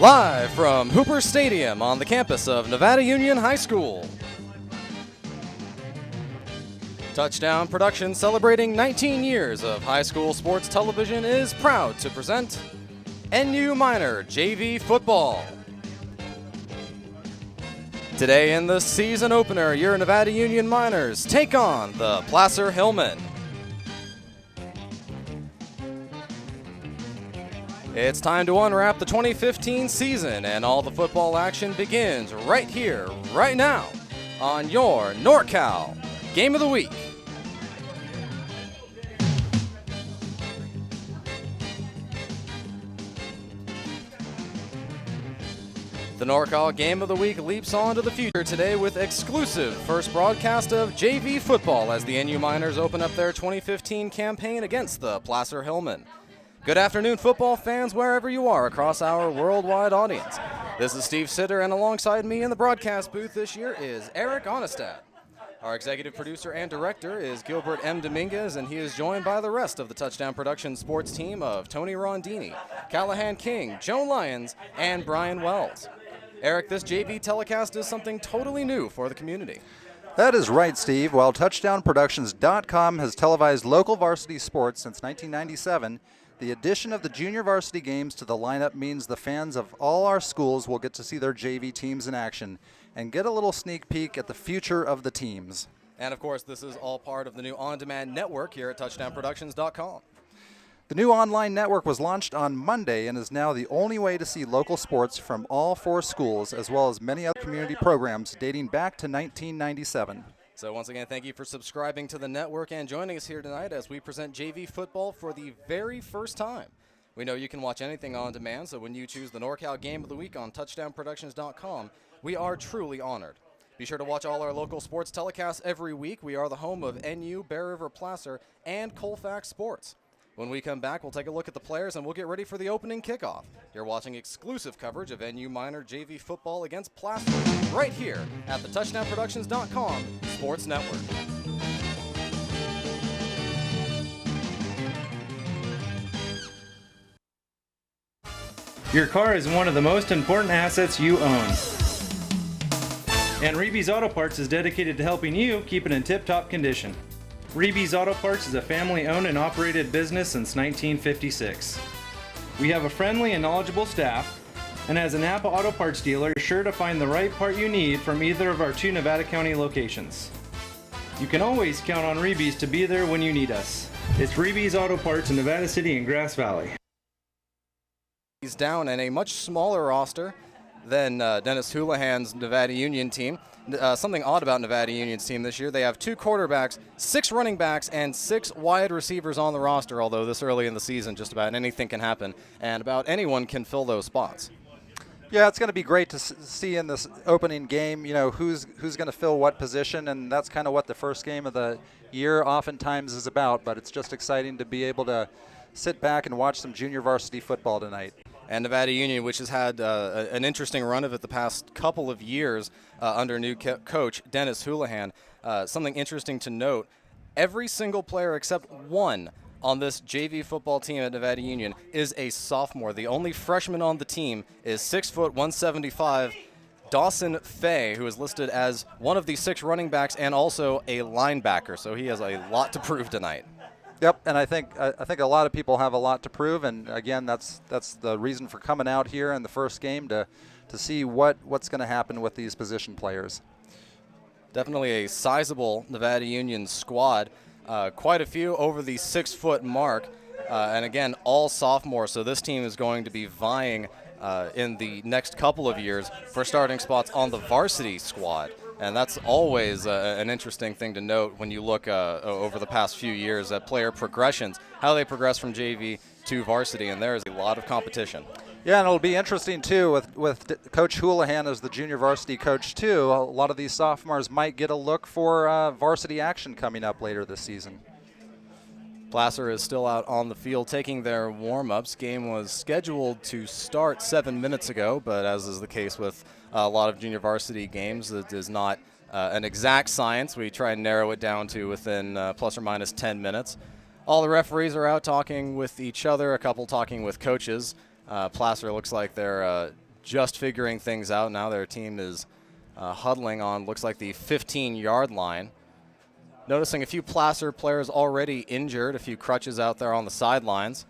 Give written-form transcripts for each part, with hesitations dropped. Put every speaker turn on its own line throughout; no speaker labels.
Live from Hooper Stadium on the campus of Nevada Union High School. Touchdown Productions, celebrating 19 years of high school sports television, is proud to present NU Minor JV Football. Today in the season opener, your Nevada Union Miners take on the Placer Hillmen. It's time to unwrap the 2015 season, and all the football action begins right here, right now, on your NorCal Game of the Week. The NorCal Game of the Week leaps on to the future today with exclusive first broadcast of JV football as the NU Miners open up their 2015 campaign against the Placer Hillmen. Good afternoon, football fans, wherever you are across our worldwide audience. This is Steve Sitter, and alongside me in the broadcast booth this year is Eric Aanestad. Our executive producer and director is Gilbert M. Dominguez, and he is joined by the rest of the Touchdown Productions sports team of Tony Rondini, Callahan King, Joan Lyons, and Brian Wells. Eric, this JV telecast is something totally new for the community.
That is right, Steve. While TouchdownProductions.com has televised local varsity sports since 1997, the addition of the junior varsity games to the lineup means the fans of all our schools will get to see their JV teams in action and get a little sneak peek at the future of the teams.
And, of course, this is all part of the new on-demand network here at TouchdownProductions.com.
The new online network was launched on Monday and is now the only way to see local sports from all four schools, as well as many other community programs dating back to 1997.
So once again, thank you for subscribing to the network and joining us here tonight as we present JV football for the very first time. We know you can watch anything on demand, so when you choose the NorCal Game of the Week on TouchdownProductions.com, we are truly honored. Be sure to watch all our local sports telecasts every week. We are the home of NU, Bear River Placer, and Colfax Sports. When we come back, we'll take a look at the players and we'll get ready for the opening kickoff. You're watching exclusive coverage of NU Minor JV football against Placer right here at the TouchdownProductions.com Sports Network.
Your car is one of the most important assets you own. And Reeby's Auto Parts is dedicated to helping you keep it in tip-top condition. Reeby's Auto Parts is a family-owned and operated business since 1956. We have a friendly and knowledgeable staff, and as a Napa Auto Parts dealer, you're sure to find the right part you need from either of our two Nevada County locations. You can always count on Reeby's to be there when you need us. It's Reeby's Auto Parts in Nevada City and Grass Valley.
He's down in a much smaller roster than Dennis Houlihan's Nevada Union team. Something odd about Nevada Union's team this year, they have 2 quarterbacks, 6 running backs, and 6 wide receivers on the roster, although this early in the season just about anything can happen, and about anyone can fill those spots.
Yeah, it's going to be great to see in this opening game, you know, who's going to fill what position, and that's kind of what the first game of the year oftentimes is about, but it's just exciting to be able to sit back and watch some junior varsity football tonight.
And Nevada Union, which has had an interesting run of it the past couple of years under new coach Dennis Houlihan. Something interesting to note, every single player except one on this JV football team at Nevada Union is a sophomore. The only freshman on the team is 6 foot 175, Dawson Fay, who is listed as one of the 6 running backs and also a linebacker. So he has a lot to prove tonight.
Yep, and I think a lot of people have a lot to prove, and again, that's the reason for coming out here in the first game to see what's going to happen with these position players.
Definitely a sizable Nevada Union squad, quite a few over the 6-foot mark, and again, all sophomores. So this team is going to be vying in the next couple of years for starting spots on the varsity squad. And that's always an interesting thing to note when you look over the past few years at player progressions, how they progress from JV to varsity, and there is a lot of competition.
Yeah, and it'll be interesting, too, with Coach Houlihan as the junior varsity coach, too. A lot of these sophomores might get a look for varsity action coming up later this season.
Placer is still out on the field taking their warm-ups. Game was scheduled to start 7 minutes ago, but as is the case with a lot of junior varsity games, it is not an exact science. We try and narrow it down to within plus or minus 10 minutes. All the referees are out talking with each other, a couple talking with coaches. Placer looks like they're just figuring things out. Now their team is huddling on, looks like the 15-yard line. Noticing a few Placer players already injured, a few crutches out there on the sidelines.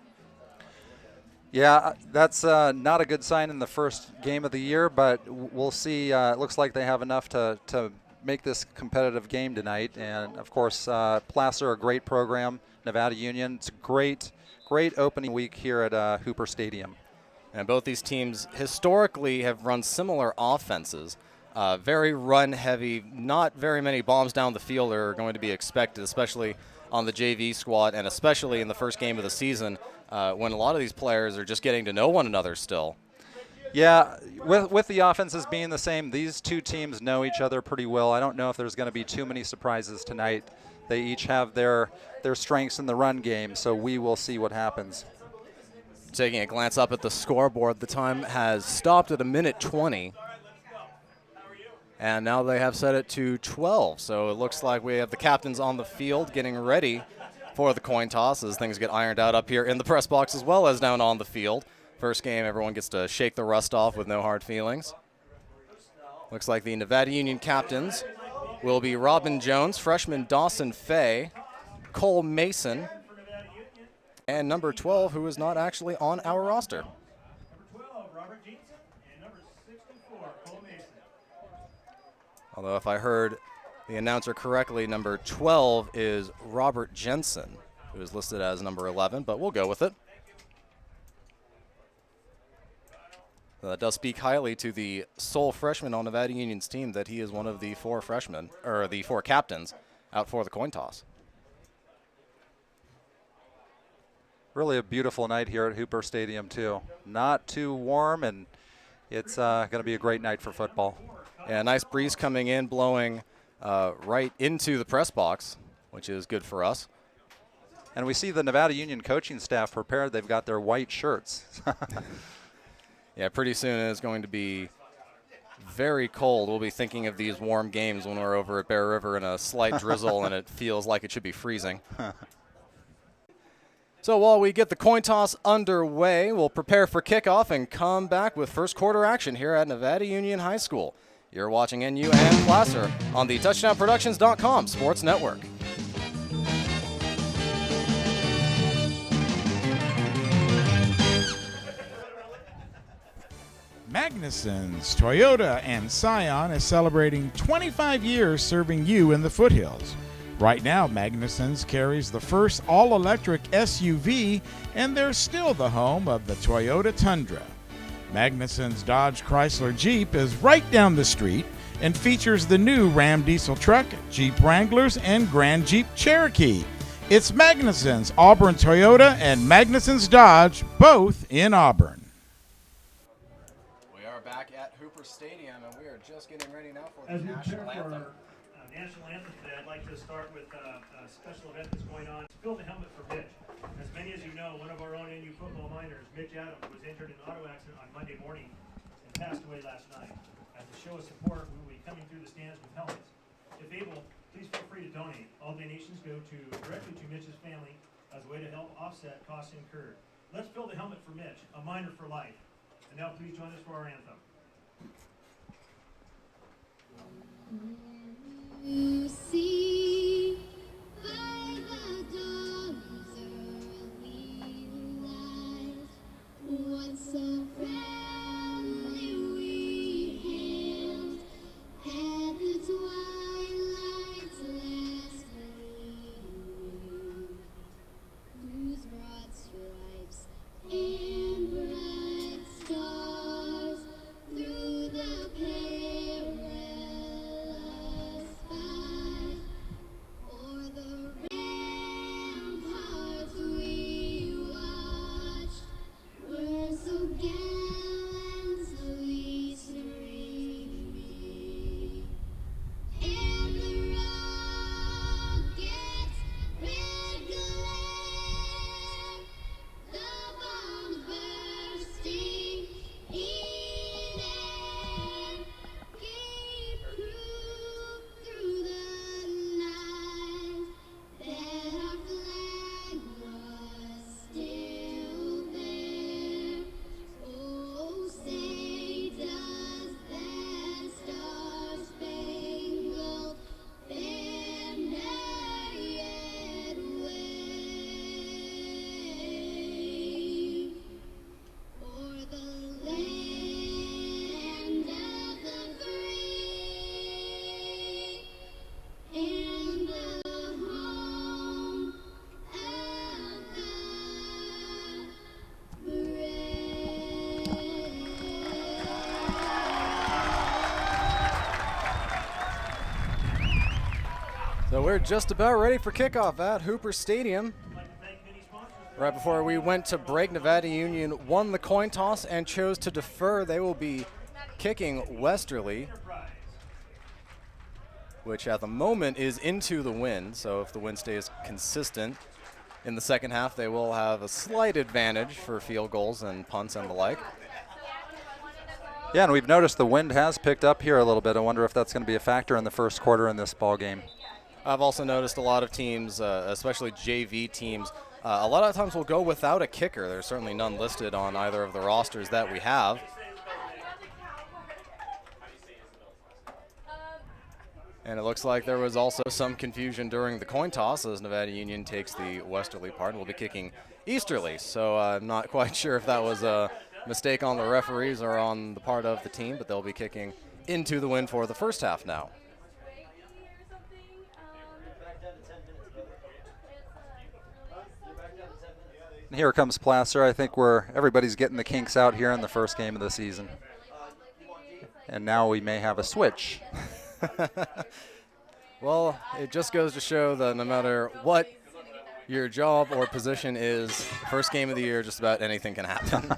Yeah, that's not a good sign in the first game of the year, but we'll see. It looks like they have enough to make this competitive game tonight. And, of course, Placer, a great program. Nevada Union, it's a great opening week here at Hooper Stadium.
And both these teams historically have run similar offenses. Very run-heavy, not very many bombs down the field are going to be expected, especially on the JV squad, and especially in the first game of the season when a lot of these players are just getting to know one another still.
Yeah, with the offenses being the same, these two teams know each other pretty well. I don't know if there's going to be too many surprises tonight. They each have their strengths in the run game, so we will see what happens.
Taking a glance up at the scoreboard, the time has stopped at 1:20. And now they have set it to 12. So it looks like we have the captains on the field getting ready for the coin toss as things get ironed out up here in the press box as well as down on the field. First game, everyone gets to shake the rust off with no hard feelings. Looks like the Nevada Union captains will be Robin Jones, freshman Dawson Fay, Cole Mason, and number 12, who is not actually on our roster. Although if I heard the announcer correctly, number 12 is Robert Jensen, who is listed as number 11, but we'll go with it. That does speak highly to the sole freshman on Nevada Union's team that he is one of the four freshmen, or the four captains, out for the coin toss.
Really a beautiful night here at Hooper Stadium, too. Not too warm, and it's going to be a great night for football.
Yeah, nice breeze coming in, blowing right into the press box, which is good for us.
And we see the Nevada Union coaching staff prepared. They've got their white shirts.
Yeah, pretty soon it's going to be very cold. We'll be thinking of these warm games when we're over at Bear River in a slight drizzle and it feels like it should be freezing. So while we get the coin toss underway, we'll prepare for kickoff and come back with first quarter action here at Nevada Union High School. You're watching NU and Placer on the TouchdownProductions.com Sports Network.
Magnuson's Toyota and Scion is celebrating 25 years serving you in the foothills. Right now, Magnuson's carries the first all-electric SUV, and they're still the home of the Toyota Tundra. Magnuson's Dodge Chrysler Jeep is right down the street and features the new Ram diesel truck, Jeep Wranglers, and Grand Jeep Cherokee. It's Magnuson's Auburn Toyota and Magnuson's Dodge, both in Auburn.
We are back at Hooper Stadium, and we are just getting ready now for the
As we
national
prepare for
anthem.
our national anthem today, I'd like to start with a special event that's going on. Fill the helmet for Mitch. As many as you know, one of our own NU football minors, Mitch Adams, was injured in an auto accident on Monday morning and passed away last night. As a show of support, we will be coming through the stands with helmets. If able, please feel free to donate. All donations go directly to Mitch's family as a way to help offset costs incurred. Let's fill the helmet for Mitch, a minor for life. And now please join us for our anthem.
You see by the dawn's early light, once a friendly we hailed, had the twilight's last gleam, whose broad stripes and bright stars through the
So we're just about ready for kickoff at Hooper Stadium. Right before we went to break, Nevada Union won the coin toss and chose to defer. They will be kicking Westerly, which at the moment is into the wind. So if the wind stays consistent in the second half, they will have a slight advantage for field goals and punts and the like.
Yeah, and we've noticed the wind has picked up here a little bit. I wonder if that's going to be a factor in the first quarter in this ball game.
I've also noticed a lot of teams, especially JV teams, a lot of times will go without a kicker. There's certainly none listed on either of the rosters that we have. And it looks like there was also some confusion during the coin toss as Nevada Union takes the westerly part and will be kicking easterly. So I'm not quite sure if that was a mistake on the referees or on the part of the team, but they'll be kicking into the wind for the first half now.
And here comes Placer. I think everybody's getting the kinks out here in the first game of the season. And now we may have a switch.
Well, it just goes to show that no matter what your job or position is, first game of the year, just about anything can happen.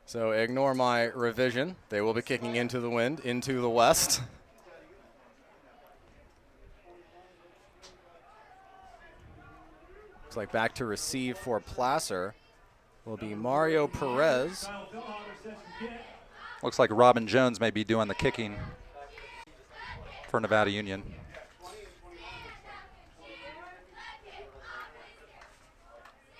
So ignore my revision. They will be kicking into the wind, into the west. Looks like back to receive for Placer will be Mario Perez.
Looks like Robin Jones may be doing the kicking for Nevada Union.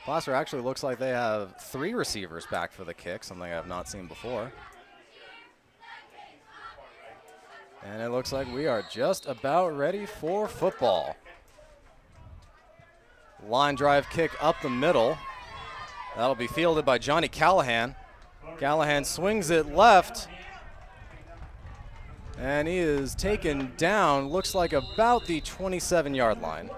Placer actually looks like they have 3 receivers back for the kick, something I've not seen before. And it looks like we are just about ready for football. Line drive kick up the middle. That'll be fielded by Johnny Callahan. Callahan swings it left. And he is taken down, looks like about the 27-yard line.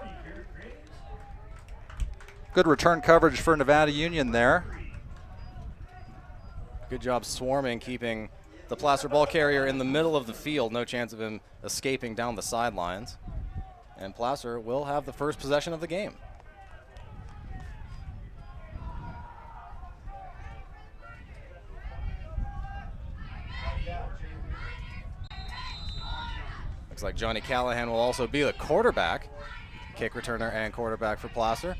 Good return coverage for Nevada Union there.
Good job swarming, keeping the Placer ball carrier in the middle of the field. No chance of him escaping down the sidelines. And Placer will have the first possession of the game. Looks like Johnny Callahan will also be the quarterback. Kick returner and quarterback for Placer.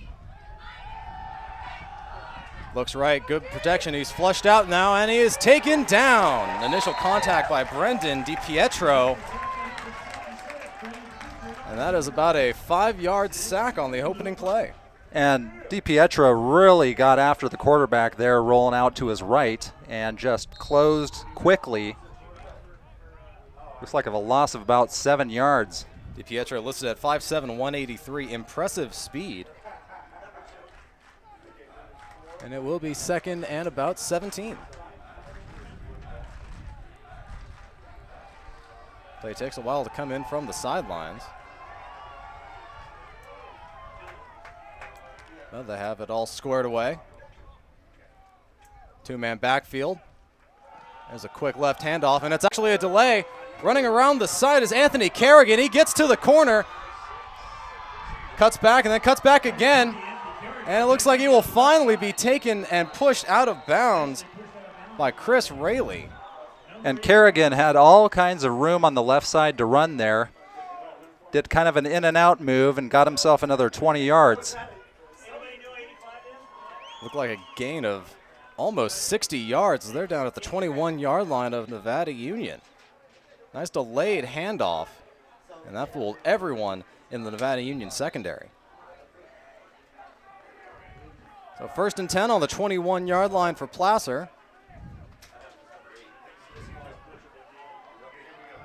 Looks right, good protection. He's flushed out now, and he is taken down. Initial contact by Brendan DiPietro. And that is about a 5-yard sack on the opening play.
And DiPietro really got after the quarterback there, rolling out to his right, and just closed quickly. Looks like a loss of about 7 yards.
DiPietro listed at 5'7", 183. Impressive speed. And it will be second and about 17. Play takes a while to come in from the sidelines. Well, they have it all squared away. 2-man backfield. There's a quick left handoff, and it's actually a delay. Running around the side is Anthony Kerrigan. He gets to the corner, cuts back, and then cuts back again. And it looks like he will finally be taken and pushed out of bounds by Chris Rayleigh.
And Kerrigan had all kinds of room on the left side to run there. Did kind of an in and out move and got himself another 20 yards.
Looked like a gain of almost 60 yards. They're down at the 21-yard line of Nevada Union. Nice delayed handoff, and that fooled everyone in the Nevada Union secondary. So 1st and 10 on the 21-yard line for Placer.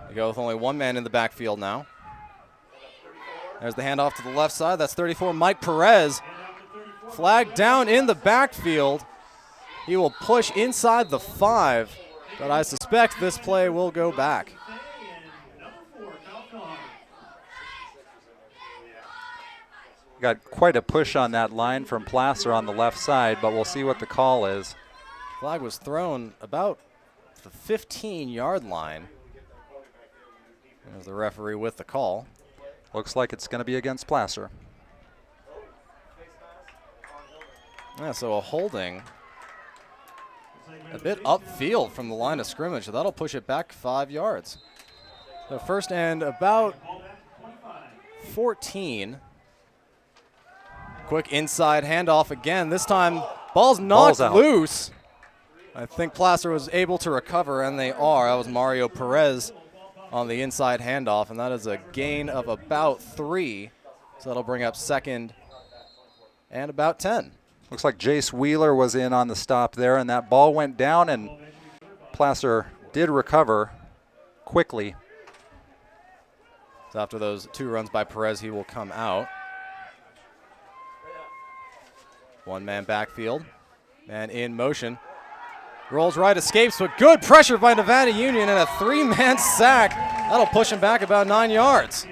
They go with only 1 man in the backfield now. There's the handoff to the left side. That's 34, Mike Perez. Flagged down in the backfield. He will push inside the 5, but I suspect this play will go back.
Got quite a push on that line from Placer on the left side, but we'll see what the call is.
Flag was thrown about the 15-yard line. There's the referee with the call.
Looks like it's going to be against Placer.
Yeah, so a holding a bit upfield from the line of scrimmage, so that'll push it back 5 yards. So first and about 14. Quick inside handoff again. This time, ball's knocked loose. I think Placer was able to recover, and they are. That was Mario Perez on the inside handoff, and that is a gain of about 3. So that'll bring up second and about 10.
Looks like Jace Wheeler was in on the stop there, and that ball went down, and Placer did recover quickly.
So after those 2 runs by Perez, he will come out. One-man backfield. Man in motion. Rolls right, escapes, but good pressure by Nevada Union and a 3-man sack. That'll push him back about 9 yards.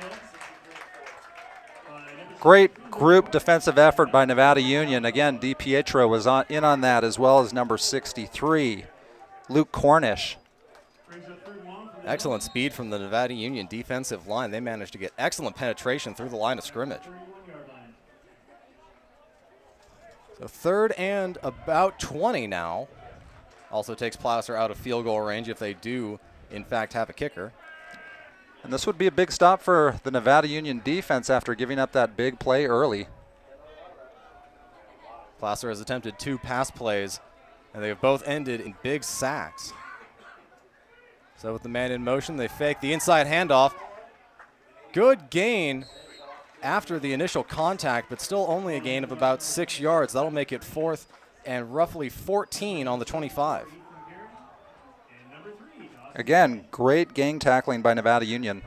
Great group defensive effort by Nevada Union. Again, DiPietro was in on that, as well as number 63, Luke Cornish.
Excellent speed from the Nevada Union defensive line. They managed to get excellent penetration through the line of scrimmage. So third and about 20 now. Also takes Placer out of field goal range if they do, in fact, have a kicker.
And this would be a big stop for the Nevada Union defense after giving up that big play early.
Placer has attempted 2 pass plays, and they have both ended in big sacks. So with the man in motion, they fake the inside handoff. Good gain after the initial contact, but still only a gain of about 6 yards. That'll make it 4th and roughly 14 on the 25.
Again, great gang tackling by Nevada Union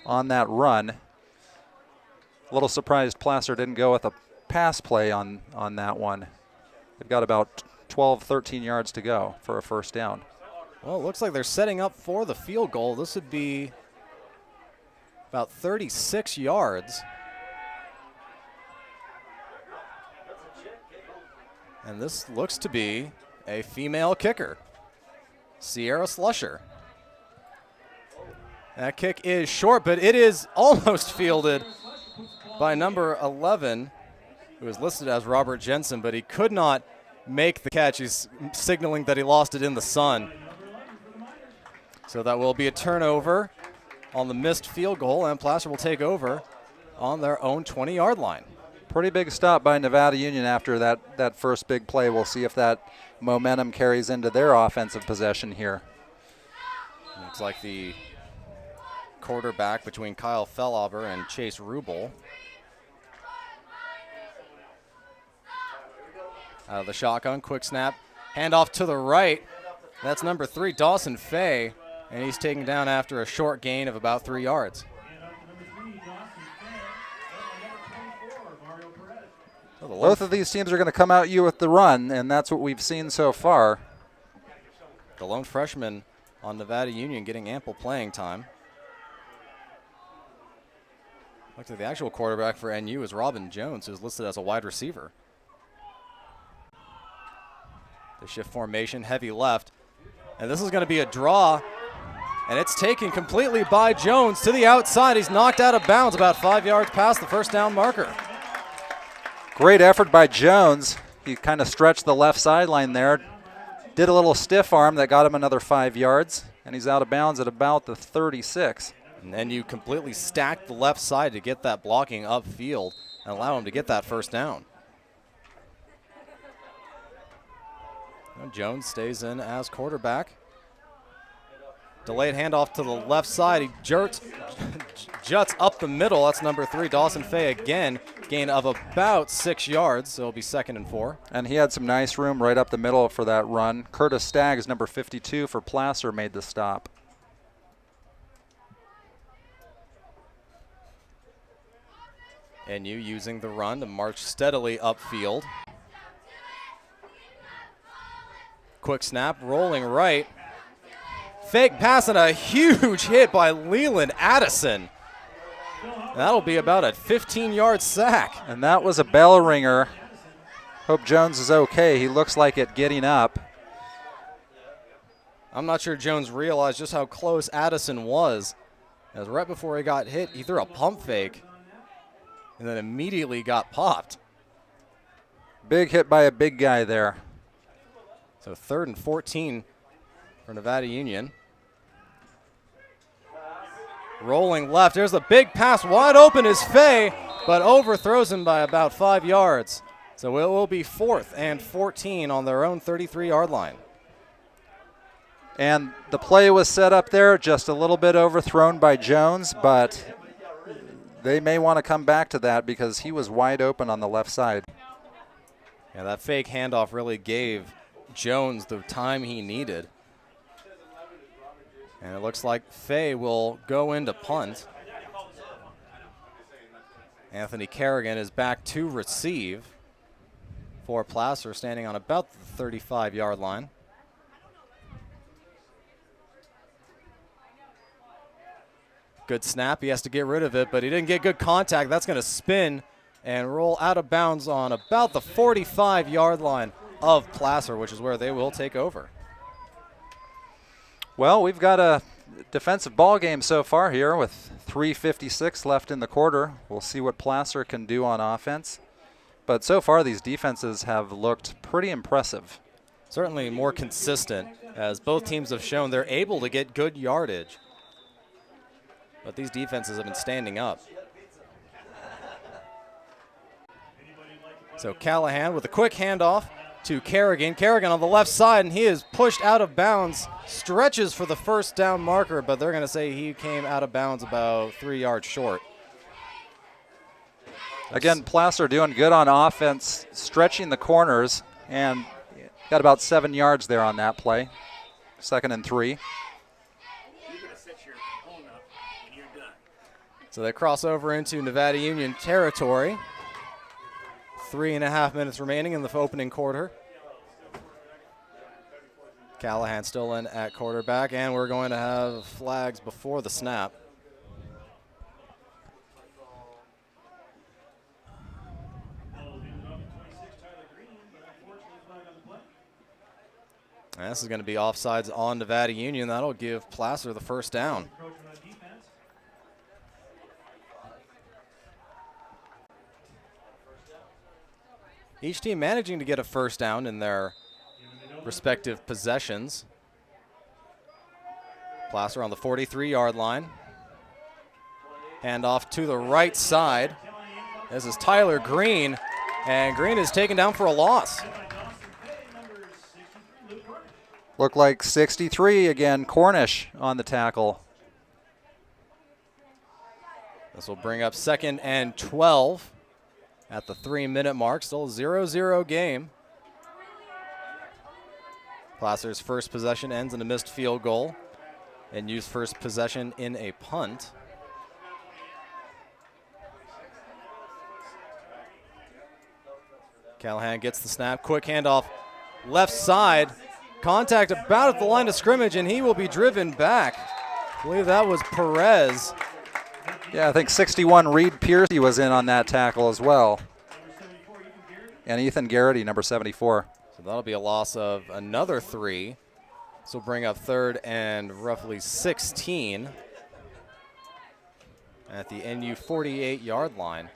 on that run. A little surprised Placer didn't go with a pass play on that one. They've got about 12, 13 yards to go for a first down.
Well, it looks like they're setting up for the field goal. This would be about 36 yards. And this looks to be a female kicker, Sierra Slusher. That kick is short, but it is almost fielded by number 11, who is listed as Robert Jensen, but he could not make the catch. He's signaling that he lost it in the sun. So that will be a turnover on the missed field goal, and Placer will take over on their own 20-yard line.
Pretty big stop by Nevada Union after that first big play. We'll see if that momentum carries into their offensive possession here.
Looks like the quarterback between Kyle Fellhaber and Chase Rubel. Out of the shotgun, quick snap, handoff to the right. That's number 3, Dawson Fay, and he's taken down after a short gain of about 3 yards.
Both of these teams are going to come out you with the run, and that's what we've seen so far.
The lone freshman on Nevada Union getting ample playing time. Looks like the actual quarterback for NU is Robin Jones, who's listed as a wide receiver. The shift formation, heavy left. And this is going to be a draw. And it's taken completely by Jones to the outside. He's knocked out of bounds about 5 yards past the first down marker.
Great effort by Jones. He kind of stretched the left sideline there. Did a little stiff arm that got him another 5 yards. And he's out of bounds at about the 36.
And then you completely stack the left side to get that blocking upfield and allow him to get that first down. And Jones stays in as quarterback. Delayed handoff to the left side. He juts up the middle. That's number 3, Dawson Fay again. Gain of about 6 yards, so it'll be 2nd and 4.
And he had some nice room right up the middle for that run. Curtis Staggs, number 52 for Placer, made the stop.
NU using the run to march steadily upfield. Quick snap, rolling right. Fake pass and a huge hit by Leland Addison. That'll be about a 15-yard sack.
And that was a bell ringer. Hope Jones is okay. He looks like it getting up.
I'm not sure Jones realized just how close Addison was As right before he got hit, he threw a pump fake and then immediately got popped.
Big hit by a big guy there.
So 3rd and 14 for Nevada Union. Rolling left. There's a big pass. Wide open is Fay, but overthrows him by about 5 yards. So it will be 4th and 14 on their own 33-yard line.
And the play was set up there, just a little bit overthrown by Jones, but they may want to come back to that because he was wide open on the left side.
Yeah, that fake handoff really gave Jones the time he needed. And it looks like Fay will go into punt. Anthony Kerrigan is back to receive for Placer, standing on about the 35-yard line. Good snap. He has to get rid of it, but he didn't get good contact. That's going to spin and roll out of bounds on about the 45-yard line of Placer, which is where they will take over.
Well, we've got a defensive ball game so far here with 3:56 left in the quarter. We'll see what Placer can do on offense. But so far, these defenses have looked pretty impressive.
Certainly more consistent, as both teams have shown they're able to get good yardage. But these defenses have been standing up. So Callahan with a quick handoff to Kerrigan. Kerrigan on the left side, and he is pushed out of bounds. Stretches for the first down marker, but they're going to say he came out of bounds about 3 yards short.
Again, Placer doing good on offense, stretching the corners, and got about 7 yards there on that play. 2nd and 3.
So they cross over into Nevada Union territory. 3.5 minutes remaining in the opening quarter. Callahan still in at quarterback, and we're going to have flags before the snap. And this is going to be offsides on Nevada Union. That'll give Placer the first down. Each team managing to get a first down in their respective possessions. Placer on the 43-yard line. Hand off to the right side. This is Tyler Green, and Green is taken down for a loss.
Looked like 63 again, Cornish on the tackle.
This will bring up 2nd and 12 at the 3-minute mark. Still a 0-0 game. Placer's first possession ends in a missed field goal, and used first possession in a punt. Callahan gets the snap. Quick handoff left side. Contact about at the line of scrimmage, and he will be driven back. I believe that was Perez.
Yeah, I think 61 Reed Piercy was in on that tackle as well. And Ethan Garrity, number 74.
So that'll be a loss of another 3. This will bring up 3rd and roughly 16 at the NU 48-yard line.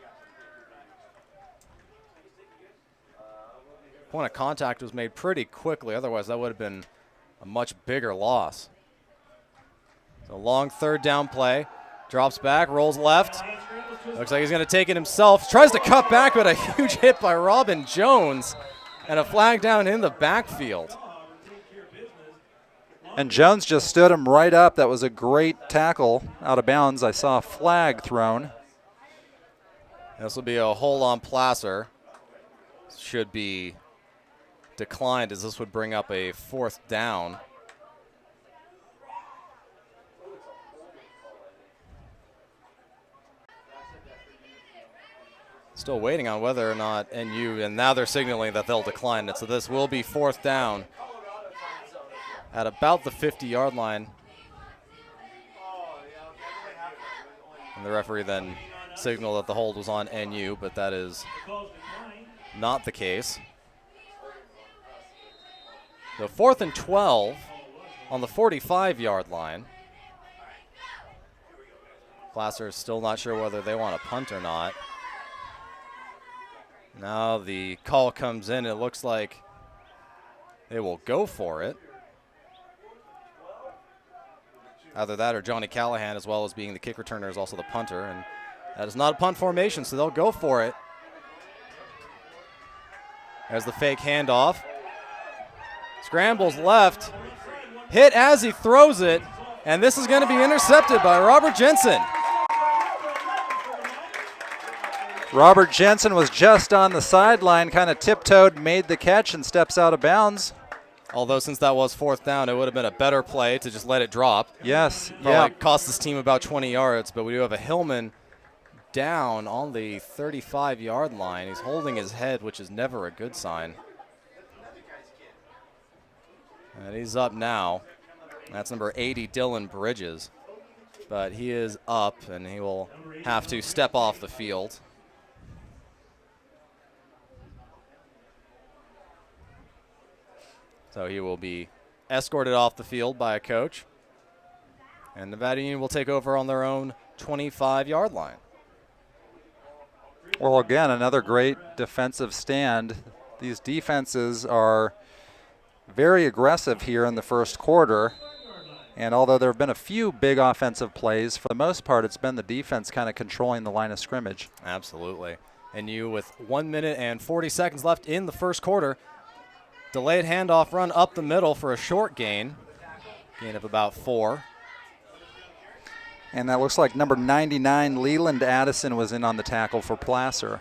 Point of contact was made pretty quickly, otherwise that would have been a much bigger loss. So long 3rd down play, drops back, rolls left. Looks like he's going to take it himself. Tries to cut back, but a huge hit by Robin Jones and a flag down in the backfield.
And Jones just stood him right up. That was a great tackle out of bounds. I saw a flag thrown.
This will be a hold on Placer. Should be declined, as this would bring up a 4th down. Still waiting on whether or not NU, and now they're signaling that they'll decline it. So this will be 4th down at about the 50-yard line. And the referee then signaled that the hold was on NU, but that is not the case. So 4th and 12 on the 45-yard line. Placer is still not sure whether they want to punt or not. Now the call comes in. It looks like they will go for it. Either that or Johnny Callahan, as well as being the kick returner, is also the punter. And that is not a punt formation, so they'll go for it. There's the fake handoff. Scrambles left. Hit as he throws it. And this is going to be intercepted by Robert Jensen.
Robert Jensen was just on the sideline, kind of tiptoed, made the catch, and steps out of bounds.
Although since that was 4th down, it would have been a better play to just let it drop.
Yes,
Probably cost this team about 20 yards, but we do have a Hillman down on the 35-yard line. He's holding his head, which is never a good sign. And he's up now. That's number 80, Dylan Bridges. But he is up, and he will have to step off the field. So he will be escorted off the field by a coach. And Nevada Union will take over on their own 25-yard line.
Well, again, another great defensive stand. These defenses are very aggressive here in the first quarter. And although there have been a few big offensive plays, for the most part, it's been the defense kind of controlling the line of scrimmage.
Absolutely. And you, with 1 minute and 40 seconds left in the first quarter, delayed handoff run up the middle for a short gain of about 4.
And that looks like number 99, Leland Addison, was in on the tackle for Placer.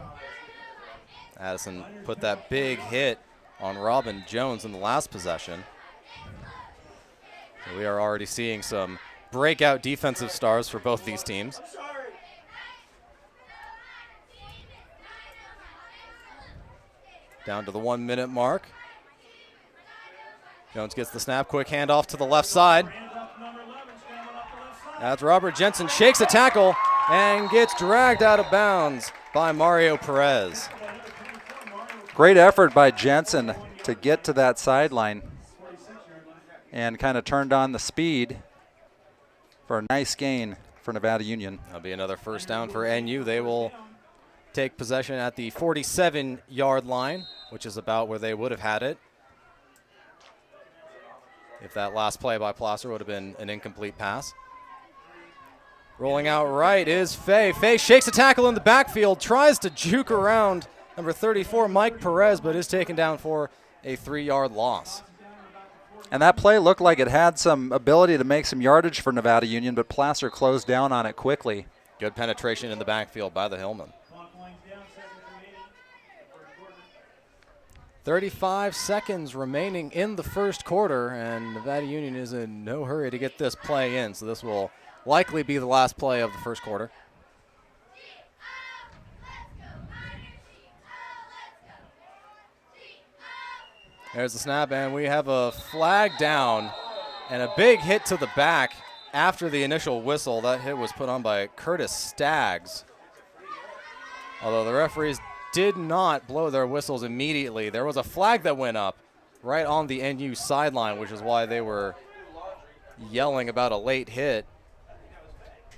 Addison put that big hit on Robin Jones in the last possession. So we are already seeing some breakout defensive stars for both these teams. Down to the 1 minute mark. Jones gets the snap, quick handoff to the left side. That's Robert Jensen, shakes a tackle and gets dragged out of bounds by Mario Perez.
Great effort by Jensen to get to that sideline and kind of turned on the speed for a nice gain for Nevada Union.
That'll be another first down for NU. They will take possession at the 47-yard line, which is about where they would have had it if that last play by Placer would have been an incomplete pass. Rolling out right is Fay. Fay shakes a tackle in the backfield, tries to juke around number 34, Mike Perez, but is taken down for a 3-yard loss.
And that play looked like it had some ability to make some yardage for Nevada Union, but Placer closed down on it quickly.
Good penetration in the backfield by the Hillmen. 35 seconds remaining in the first quarter, and Nevada Union is in no hurry to get this play in, so this will likely be the last play of the first quarter. There's the snap, and we have a flag down and a big hit to the back after the initial whistle. That hit was put on by Curtis Staggs. Although the referees did not blow their whistles immediately. There was a flag that went up right on the NU sideline, which is why they were yelling about a late hit.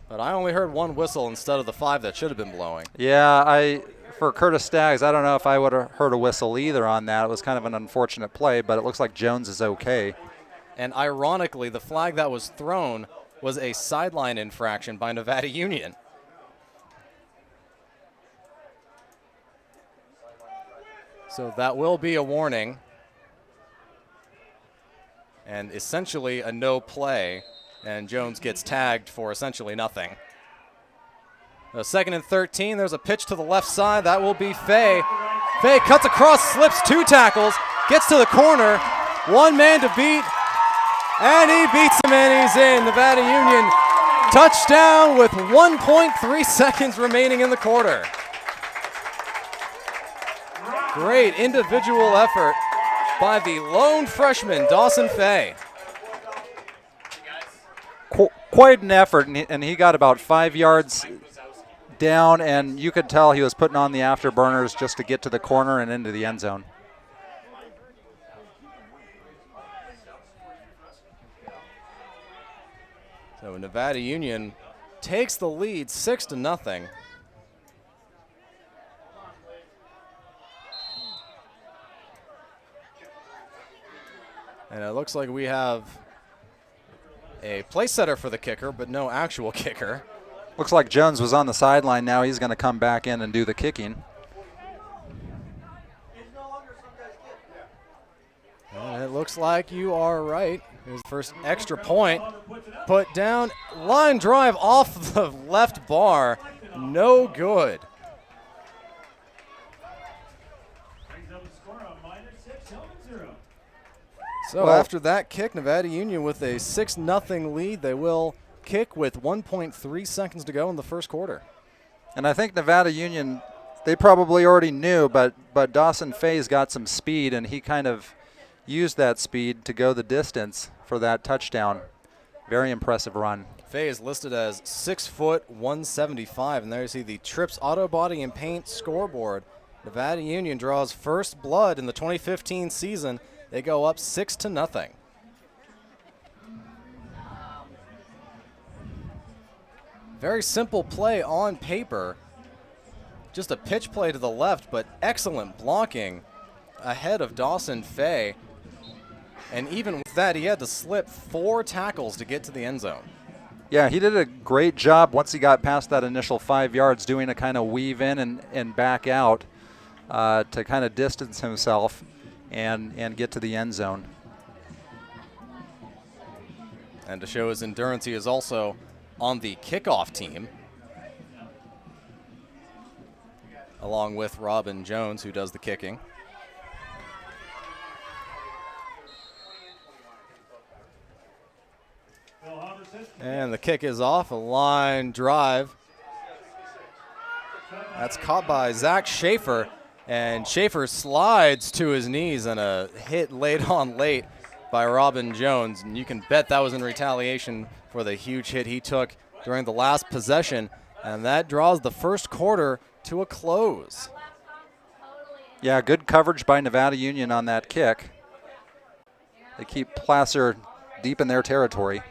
But I only heard one whistle instead of the 5 that should have been blowing.
Yeah, for Curtis Staggs, I don't know if I would have heard a whistle either on that. It was kind of an unfortunate play, but it looks like Jones is okay.
And ironically, the flag that was thrown was a sideline infraction by Nevada Union. So that will be a warning. And essentially a no play. And Jones gets tagged for essentially nothing. Second and 13. There's a pitch to the left side. That will be Fay. Fay cuts across, slips 2 tackles, gets to the corner. 1 man to beat. And he beats him and he's in. Nevada Union touchdown with 1.3 seconds remaining in the quarter. Great individual effort by the lone freshman, Dawson Fay.
Quite an effort, and he got about 5 yards down, and you could tell he was putting on the afterburners just to get to the corner and into the end zone.
So Nevada Union takes the lead 6-0. And it looks like we have a place setter for the kicker, but no actual kicker.
Looks like Jones was on the sideline. Now he's going to come back in and do the kicking.
And it looks like you are right. Here's the first extra point. Put down, line drive off the left bar. No good. So after that kick, Nevada Union with a 6-0 lead. They will kick with 1.3 seconds to go in the first quarter.
And I think Nevada Union, they probably already knew, but Dawson Faye's got some speed, and he kind of used that speed to go the distance for that touchdown. Very impressive run.
Faye is listed as 6 foot 175, and there you see the Trips Auto Body and Paint scoreboard. Nevada Union draws first blood in the 2015 season. They go up 6-0. Very simple play on paper. Just a pitch play to the left, but excellent blocking ahead of Dawson Faye. And even with that, he had to slip 4 tackles to get to the end zone.
Yeah, he did a great job once he got past that initial 5 yards, doing a kind of weave in and back out to kind of distance himself and get to the end zone.
And to show his endurance, he is also on the kickoff team, along with Robin Jones, who does the kicking. And the kick is off, a line drive. That's caught by Zach Schaefer, and Schaefer slides to his knees, and a hit laid on late by Robin Jones. And you can bet that was in retaliation for the huge hit he took during the last possession. And that draws the first quarter to a close.
Yeah, good coverage by Nevada Union on that kick. They keep Placer deep in their territory.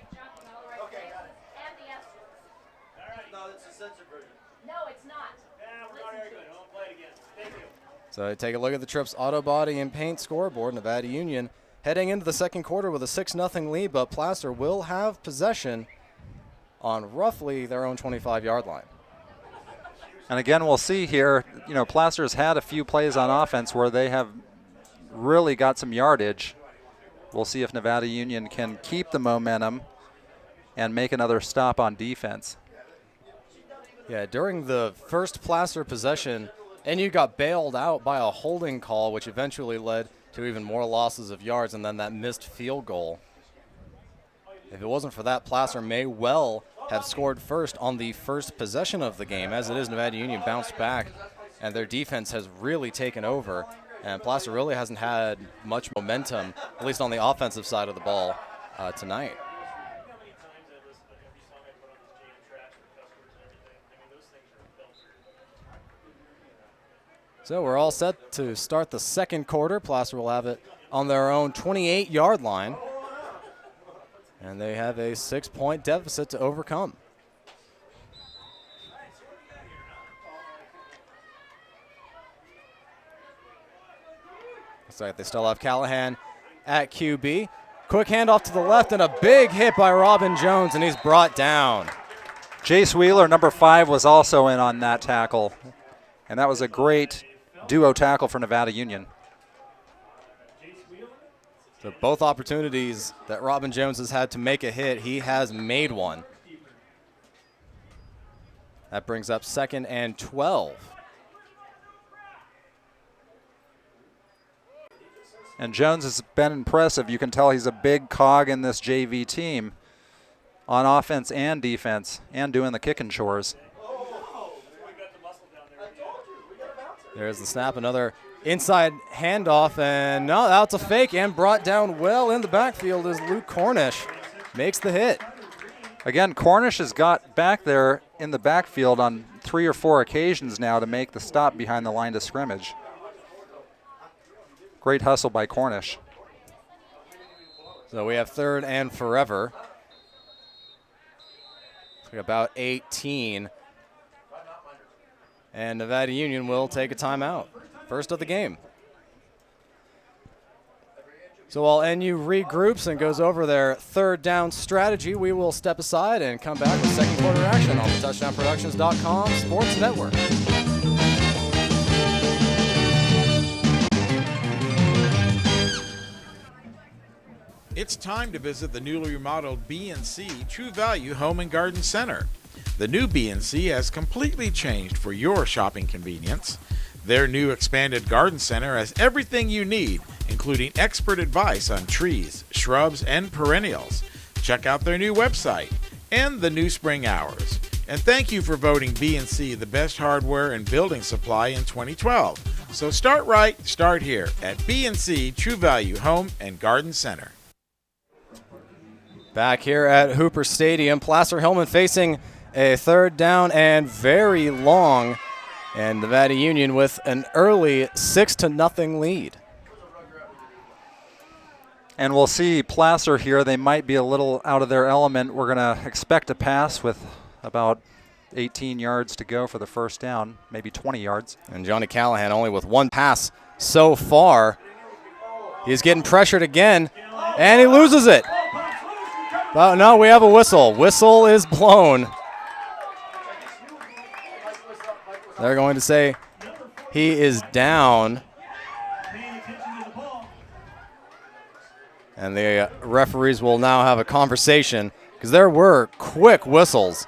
So take a look at the Trips Auto Body and Paint scoreboard. Nevada Union heading into the second quarter with a 6-0 lead, but Placer will have possession on roughly their own 25-yard line.
And again, we'll see here, Placer's had a few plays on offense where they have really got some yardage. We'll see if Nevada Union can keep the momentum and make another stop on defense.
Yeah, during the first Placer possession, NU got bailed out by a holding call, which eventually led to even more losses of yards, and then that missed field goal. If it wasn't for that, Placer may well have scored first on the first possession of the game. As it is, Nevada Union bounced back, and their defense has really taken over, and Placer really hasn't had much momentum, at least on the offensive side of the ball tonight. So we're all set to start the second quarter. Placer will have it on their own 28-yard line. And they have a 6-point deficit to overcome. Looks like they still have Callahan at QB. Quick handoff to the left and a big hit by Robin Jones, and he's brought down.
Jace Wheeler, number 5, was also in on that tackle. And that was a great duo tackle for Nevada Union.
So both opportunities that Robin Jones has had to make a hit, he has made one. That brings up 2nd and 12.
And Jones has been impressive. You can tell he's a big cog in this JV team on offense and defense and doing the kicking chores.
There's the snap, another inside handoff, and no, that's a fake and brought down well in the backfield as Luke Cornish makes the hit.
Again, Cornish has got back there in the backfield on 3 or 4 occasions now to make the stop behind the line of scrimmage. Great hustle by Cornish.
So we have 3rd and forever. about 18. And Nevada Union will take a timeout. First of the game. So while NU regroups and goes over their third down strategy, we will step aside and come back with second quarter action on the TouchdownProductions.com Sports Network.
It's time to visit the newly remodeled B&C True Value Home and Garden Center. The new B&C has completely changed for your shopping convenience. Their new expanded garden center has everything you need, including expert advice on trees, shrubs, and perennials. Check out their new website and the new spring hours. And thank you for voting B&C the best hardware and building supply in 2012. So start right, start here at B&C True Value Home and Garden Center.
Back here at Hooper Stadium, Placer Hillmen facing a third down and very long, and Nevada Union with an early 6-0 lead.
And we'll see Placer here. They might be a little out of their element. We're going to expect a pass with about 18 yards to go for the first down, maybe 20 yards.
And Johnny Callahan only with one pass so far. He's getting pressured again, and he loses it. But no, we have a whistle. Whistle is blown. They're going to say he is down. And the referees will now have a conversation because there were quick whistles.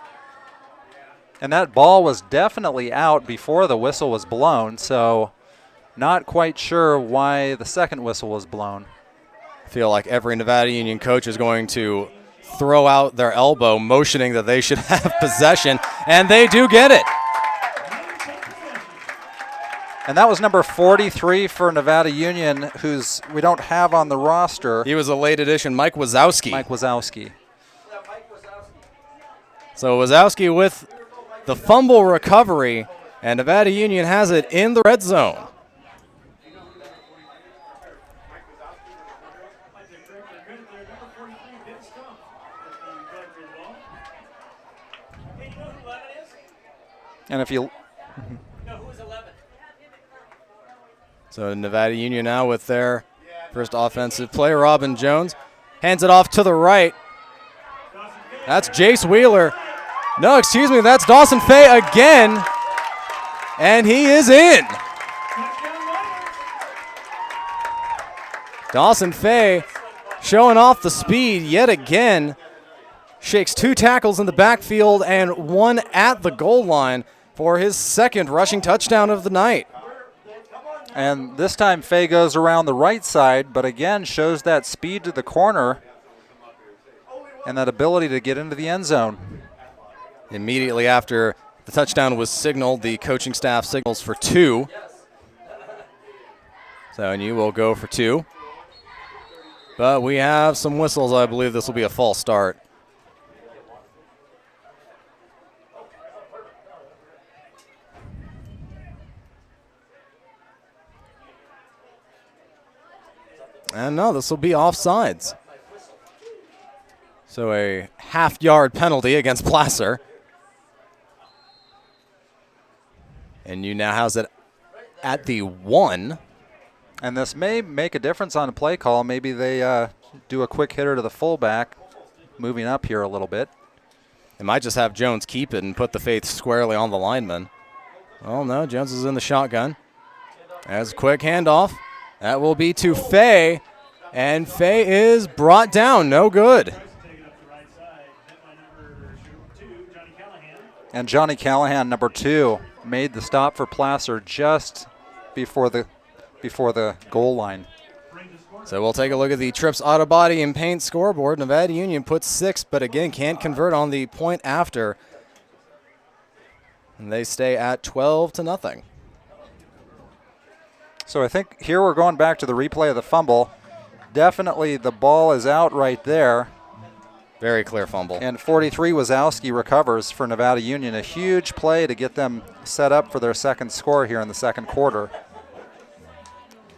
And that ball was definitely out before the whistle was blown, so not quite sure why the second whistle was blown.
I feel like every Nevada Union coach is going to throw out their elbow, motioning that they should have possession, and they do get it.
And that was number 43 for Nevada Union, who's we don't have on the roster.
He was a late addition, Mike Wazowski.
Mike Wazowski.
So Wazowski with the fumble recovery, and Nevada Union has it in the red zone.
And if you...
So Nevada Union now with their first offensive play. Robin Jones hands it off to the right. That's Jace Wheeler. No, excuse me, that's Dawson Fay again. And he is in. Dawson Fay showing off the speed yet again. Shakes 2 tackles in the backfield and 1 at the goal line for his second rushing touchdown of the night.
And this time Fay goes around the right side, but again shows that speed to the corner and that ability to get into the end zone.
Immediately after the touchdown was signaled, the coaching staff signals for 2. So NU will go for 2. But we have some whistles. I believe this will be a false start. And no, this will be offsides. So a half-yard penalty against Placer. And you now has it at the 1.
And this may make a difference on a play call. Maybe they do a quick hitter to the fullback, moving up here a little bit.
They might just have Jones keep it and put the faith squarely on the lineman. Oh, no, Jones is in the shotgun. As a quick handoff. That will be to Fay, and Fay is brought down. No good.
And Johnny Callahan, number 2, made the stop for Placer just before the goal line.
So we'll take a look at the Trips Auto Body and Paint scoreboard. Nevada Union puts 6, but again can't convert on the point after. And they stay at 12-0.
So I think here we're going back to the replay of the fumble. Definitely the ball is out right there.
Very clear fumble.
And 43 Wazowski recovers for Nevada Union. A huge play to get them set up for their second score here in the second quarter.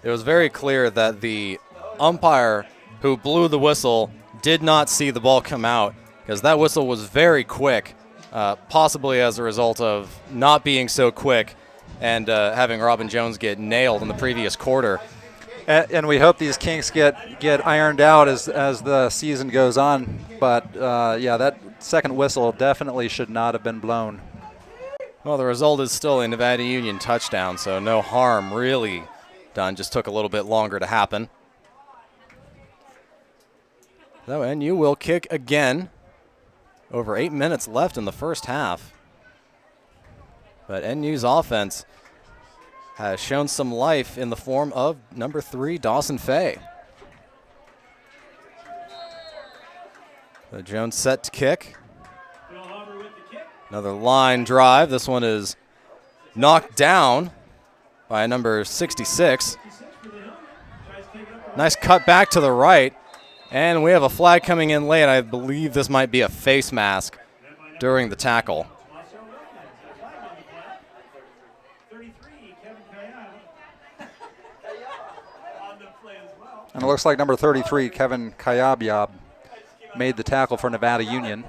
It was very clear that the umpire who blew the whistle did not see the ball come out, because that whistle was very quick. possibly as a result of not being so quick and having Robin Jones get nailed in the previous quarter.
And we hope these kinks get ironed out as the season goes on. But, yeah, that second whistle definitely should not have been blown.
Well, the result is still a Nevada Union touchdown, so no harm really done. Just took a little bit longer to happen. So NU will kick again. Over 8 minutes left in the first half. But NU's offense has shown some life in the form of number 3, Dawson Fay. So Jones set to kick. Another line drive. This one is knocked down by number 66. Nice cut back to the right. And we have a flag coming in late. I believe this might be a face mask during the tackle.
And it looks like number 33, Kevin Kayabyab, made the tackle for Nevada Union.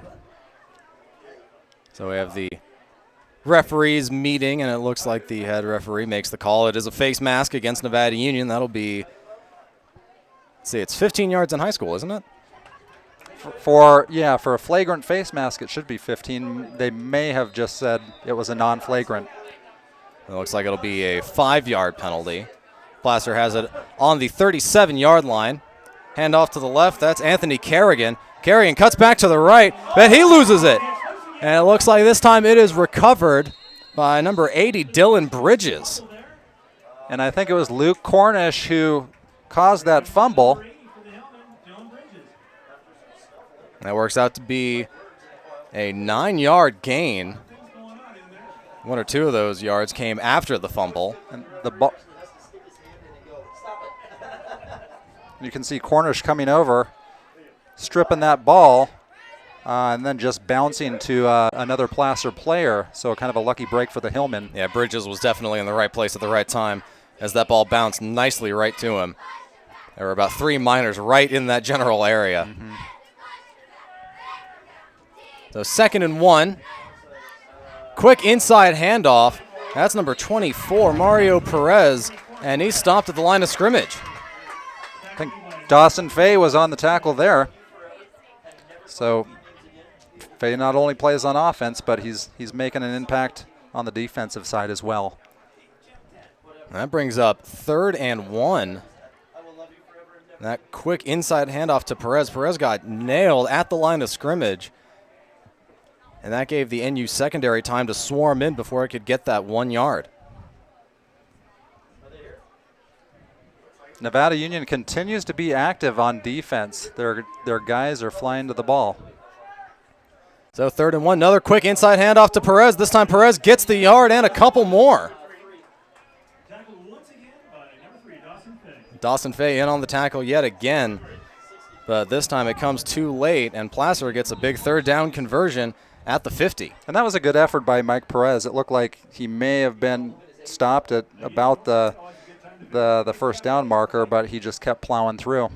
So we have the referees meeting, and it looks like the head referee makes the call. It is a face mask against Nevada Union. That'll be, let's see, it's 15 yards in high school, isn't it?
For a flagrant face mask, it should be 15. They may have just said it was a non-flagrant.
It looks like it'll be a 5-yard penalty. Placer has it on the 37-yard line. Hand off to the left. That's Anthony Kerrigan. Kerrigan cuts back to the right, but he loses it. And it looks like this time it is recovered by number 80, Dylan Bridges.
And I think it was Luke Cornish who caused that fumble.
That works out to be a 9-yard gain. 1 or 2 of those yards came after the fumble.
And the ball. You can see Cornish coming over, stripping that ball, and then just bouncing to another Placer player. So kind of a lucky break for the Hillmen.
Yeah, Bridges was definitely in the right place at the right time as that ball bounced nicely right to him. There were about 3 minors right in that general area.
Mm-hmm.
So 2nd and 1. Quick inside handoff. That's number 24, Mario Perez, and he's stopped at the line of scrimmage.
I think Dawson Fay was on the tackle there. So Fay not only plays on offense, but he's making an impact on the defensive side as well.
That brings up 3rd and 1. That quick inside handoff to Perez. Perez got nailed at the line of scrimmage. And that gave the NU secondary time to swarm in before it could get that 1 yard.
Nevada Union continues to be active on defense. Their guys are flying to the ball.
So 3rd and 1, another quick inside handoff to Perez. This time Perez gets the yard and a couple more. Dawson Fay in on the tackle yet again. But this time it comes too late, and Placer gets a big 3rd down conversion at the 50.
And that was a good effort by Mike Perez. It looked like he may have been stopped at about the 1st down marker, but he just kept plowing through.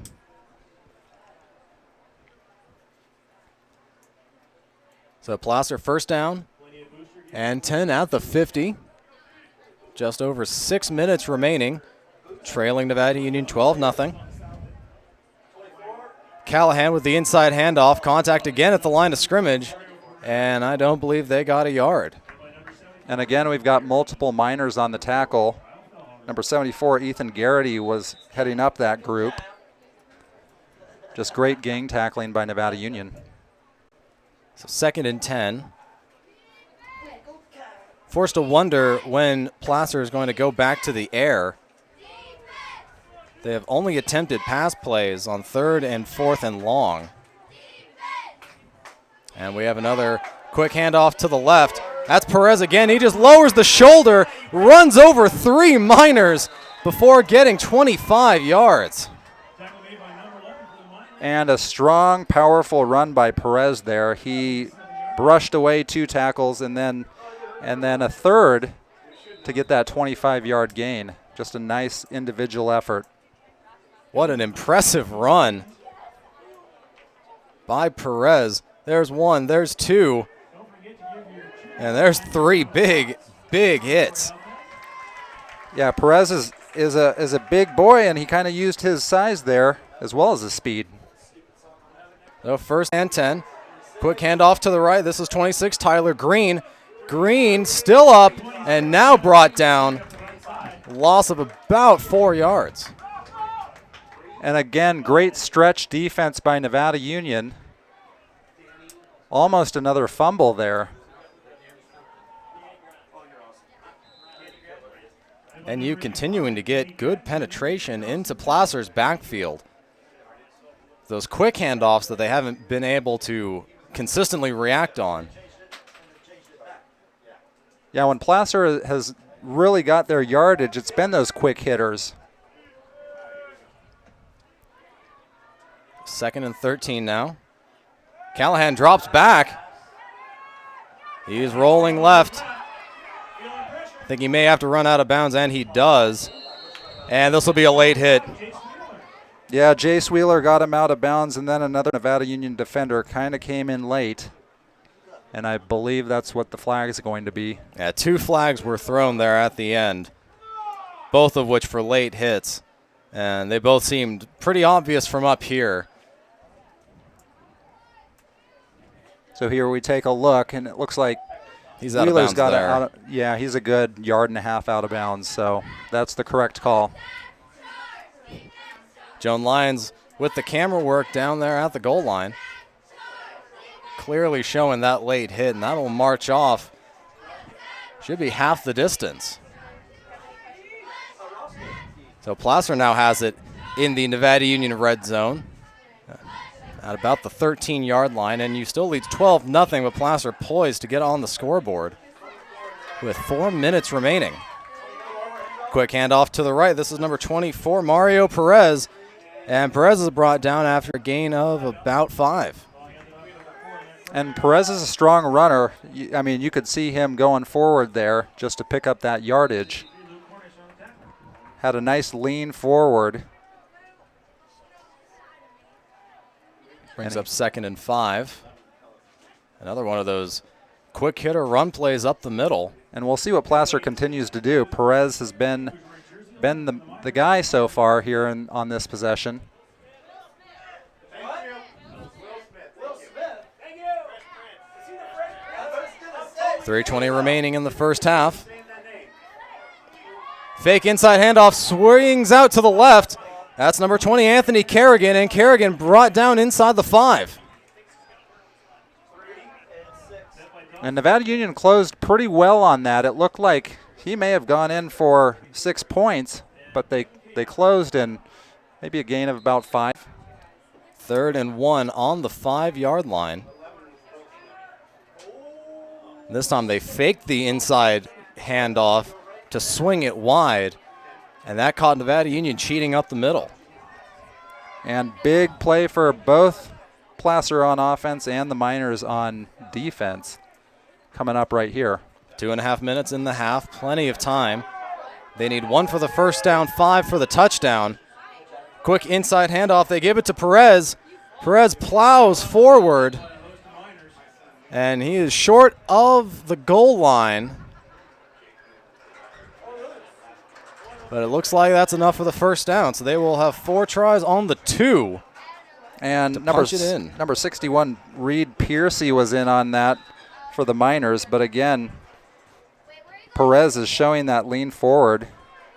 So Placer 1st down and 10 at the 50. Just over 6 minutes remaining, trailing Nevada Union 12-0. Callahan with the inside handoff, contact again at the line of scrimmage, and I don't believe they got a yard.
And again, we've got multiple minors on the tackle. Number 74, Ethan Garrity, was heading up that group. Just great gang tackling by Nevada Union.
So 2nd and 10. Forced to wonder when Placer is going to go back to the air. They have only attempted pass plays on 3rd and 4th and long. And we have another quick handoff to the left. That's Perez again. He just lowers the shoulder, runs over 3 minors before getting 25 yards.
And a strong, powerful run by Perez there. He brushed away 2 tackles and then a third to get that 25-yard gain. Just a nice individual effort.
What an impressive run by Perez. There's 1, there's 2. And there's 3 big hits.
Yeah, Perez is a big boy, and he kind of used his size there as well as his speed.
So first and 10. Quick handoff to the right. This is 26, Tyler Green. Green still up and now brought down. Loss of about 4 yards.
And again, great stretch defense by Nevada Union. Almost another fumble there.
And you continuing to get good penetration into Placer's backfield. Those quick handoffs that they haven't been able to consistently react on.
Yeah, when Placer has really got their yardage, it's been those quick hitters.
2nd and 13 now. Callahan drops back. He's rolling left. I think he may have to run out of bounds, and he does. And this will be a late hit.
Yeah, Jace Wheeler got him out of bounds, and then another Nevada Union defender kind of came in late. And I believe that's what the flag is going to be.
Yeah, 2 flags were thrown there at the end, both of which for late hits. And they both seemed pretty obvious from up here.
So here we take a look, and it looks like
He's out
Wheeler's
of bounds there.
Yeah, he's a good 1.5 yards out of bounds, so that's the correct call.
Joan Lyons with the camera work down there at the goal line. Clearly showing that late hit, and that'll march off. Should be half the distance. So Placer now has it in the Nevada Union red zone at about the 13-yard line, and you still lead 12-0 with Placer poised to get on the scoreboard with 4 minutes remaining. Quick handoff to the right. This is number 24, Mario Perez, and Perez is brought down after a gain of about 5.
And Perez is a strong runner. I mean, you could see him going forward there just to pick up that yardage. Had a nice lean forward.
Brings up 2nd and 5. Another one of those quick hitter run plays up the middle.
And we'll see what Placer continues to do. Perez has been the guy so far here on this possession.
.320 remaining in the first half. Fake inside handoff, swings out to the left. That's number 20, Anthony Kerrigan, and Kerrigan brought down inside the 5.
And Nevada Union closed pretty well on that. It looked like he may have gone in for 6 points, but they closed in maybe a gain of about 5.
3rd and 1 on the 5-yard line. This time they faked the inside handoff to swing it wide, and that caught Nevada Union cheating up the middle.
And big play for both Placer on offense and the Miners on defense coming up right here.
2.5 minutes in the half, plenty of time. They need 1 for the first down, 5 for the touchdown. Quick inside handoff, they give it to Perez. Perez plows forward, and he is short of the goal line. But it looks like that's enough for the first down, so they will have 4 tries on the 2.
And
punch it in.
number 61, Reed Piercy, was in on that for the Miners. But again, Perez is showing that lean forward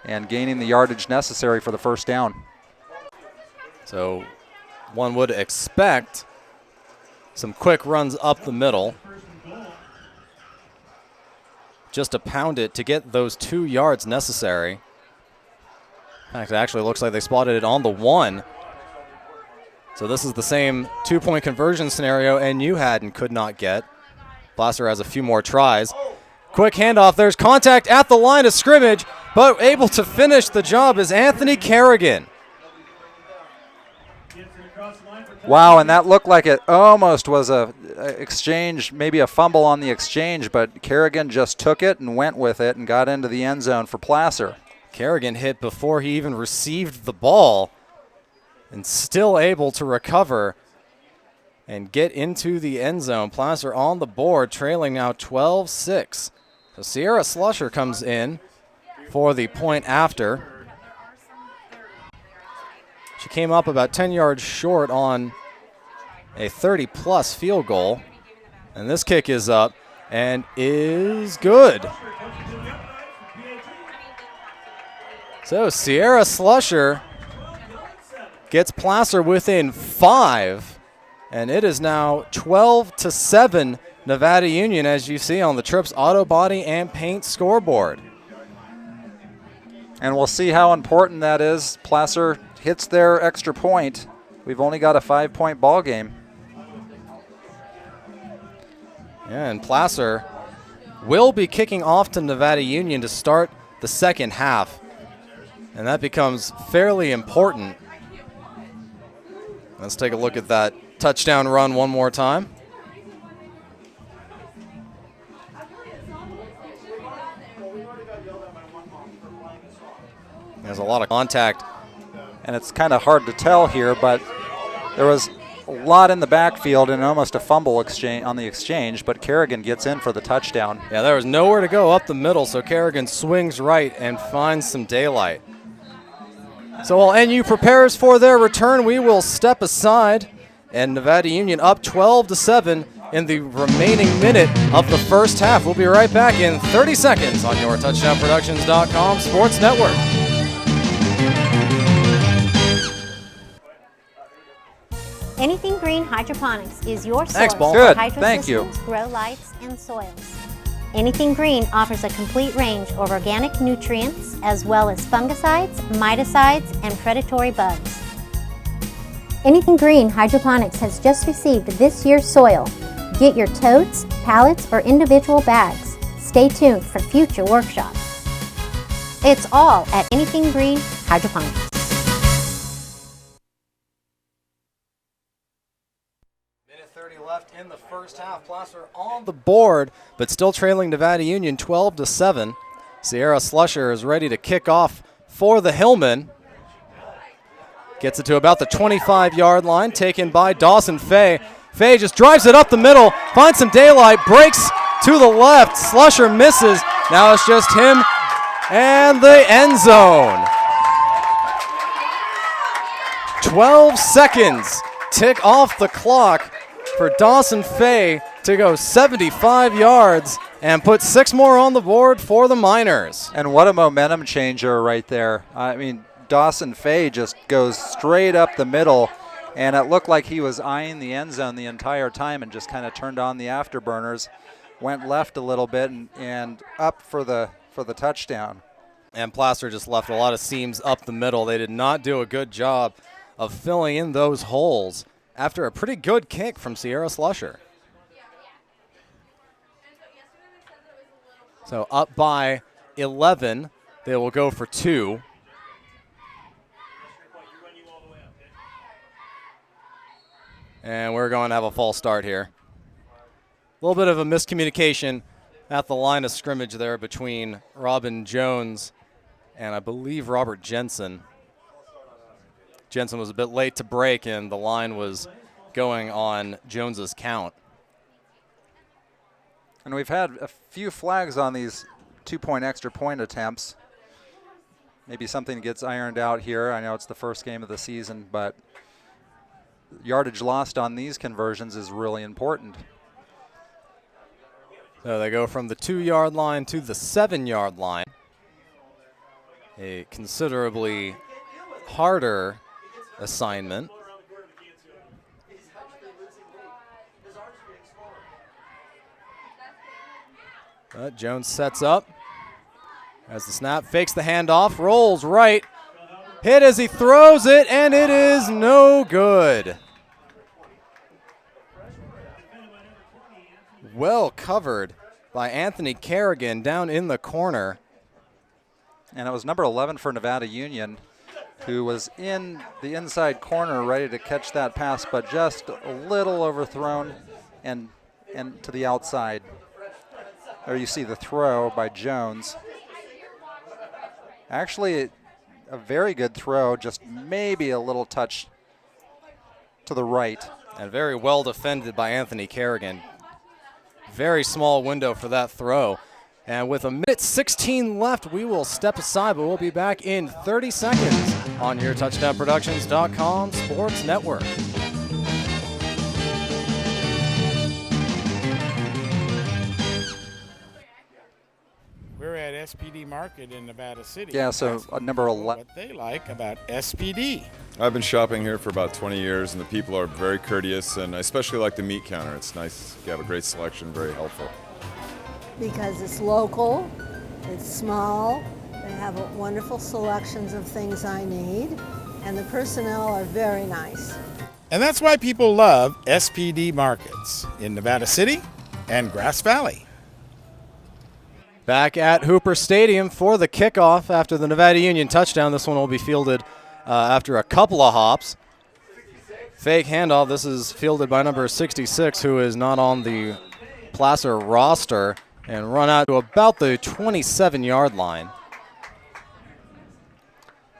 and gaining the yardage necessary for the first down.
So one would expect some quick runs up the middle just to pound it to get those 2 yards necessary. In fact, it actually looks like they spotted it on the 1. So this is the same 2-point conversion scenario NU had and could not get. Placer has a few more tries. Quick handoff. There's contact at the line of scrimmage, but able to finish the job is Anthony Kerrigan.
Wow, and that looked like it almost was a exchange, maybe a fumble on the exchange, but Kerrigan just took it and went with it and got into the end zone for Placer.
Kerrigan hit before he even received the ball and still able to recover and get into the end zone. Placer on the board, trailing now 12-6. So Sierra Slusher comes in for the point after. She came up about 10 yards short on a 30-plus field goal. And this kick is up and is good. So Sierra Slusher gets Placer within 5, and it is now 12-7 Nevada Union, as you see on the Trips Auto Body and Paint scoreboard.
And we'll see how important that is. Placer hits their extra point. We've only got a 5-point ball game.
Yeah, and Placer will be kicking off to Nevada Union to start the second half. And that becomes fairly important. Let's take a look at that touchdown run one more time. There's a lot of contact.
And it's kind of hard to tell here, but there was a lot in the backfield and almost a fumble exchange on the exchange, but Kerrigan gets in for the touchdown.
Yeah, there was nowhere to go up the middle, so Kerrigan swings right and finds some daylight. So while NU prepares for their return, we will step aside, and Nevada Union up 12-7 in the remaining minute of the first half. We'll be right back in 30 seconds on your TouchdownProductions.com Sports Network.
Anything Green Hydroponics is your source
Thanks, Paul.
for
Good,
hydro
thank you.
systems, grow lights, and soils. Anything Green offers a complete range of organic nutrients as well as fungicides, miticides, and predatory bugs. Anything Green Hydroponics has just received this year's soil. Get your totes, pallets, or individual bags. Stay tuned for future workshops. It's all at Anything Green Hydroponics.
Left in the first half. Placer on the board, but still trailing Nevada Union 12-7. Sierra Slusher is ready to kick off for the Hillmen. Gets it to about the 25-yard line, taken by Dawson Fay. Fay just drives it up the middle, finds some daylight, breaks to the left. Slusher misses. Now it's just him and the end zone. 12 seconds tick off the clock for Dawson Fay to go 75 yards and put 6 more on the board for the Miners.
And what a momentum changer right there. I mean, Dawson Fay just goes straight up the middle, and it looked like he was eyeing the end zone the entire time and just kind of turned on the afterburners, went left a little bit and up for the touchdown.
And Placer just left a lot of seams up the middle. They did not do a good job of filling in those holes after a pretty good kick from Sierra Slusher. So up by 11, they will go for 2. And we're going to have a false start here. A little bit of a miscommunication at the line of scrimmage there between Robin Jones and I believe Robert Jensen. Jensen was a bit late to break, and the line was going on Jones's count.
And we've had a few flags on these 2-point extra point attempts. Maybe something gets ironed out here. I know it's the first game of the season, but yardage lost on these conversions is really important.
So they go from the 2-yard line to the 7-yard line. A considerably harder assignment. But Jones sets up as the snap, fakes the handoff, rolls right, hit as he throws it, and it is no good. Well covered by Anthony Kerrigan down in the corner.
And it was number 11 for Nevada Union, who was in the inside corner ready to catch that pass, but just a little overthrown and to the outside. There you see the throw by Jones. Actually, a very good throw, just maybe a little touch to the right.
And very well defended by Anthony Kerrigan. Very small window for that throw. And with 1:16 left, we will step aside, but we'll be back in 30 seconds on your TouchdownProductions.com Sports Network.
We're at SPD Market in Nevada City.
Yeah, so number 11.
What they like about SPD.
I've been shopping here for about 20 years, and the people are very courteous, and I especially like the meat counter. It's nice. You have a great selection, very helpful.
Because it's local, it's small, they have wonderful selections of things I need, and the personnel are very nice.
And that's why people love SPD Markets in Nevada City and Grass Valley.
Back at Hooper Stadium for the kickoff after the Nevada Union touchdown. This one will be fielded after a couple of hops. Fake handoff. This is fielded by number 66, who is not on the Placer roster, and run out to about the 27-yard line.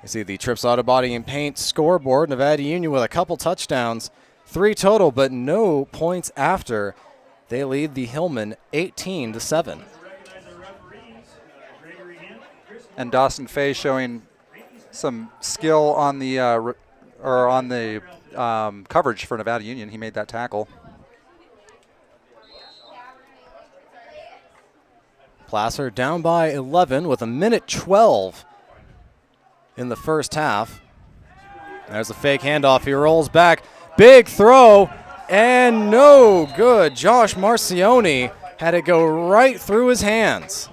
You see the Trips Auto Body and Paint scoreboard. Nevada Union with a couple touchdowns, 3 total, but no points after. They lead the Hillmen 18-7.
And Dawson Fay showing some skill on the coverage for Nevada Union. He made that tackle.
Placer down by 11 with 1:12 in the first half. There's a fake handoff. He rolls back. Big throw, and no good. Josh Marcioni had it go right through his hands.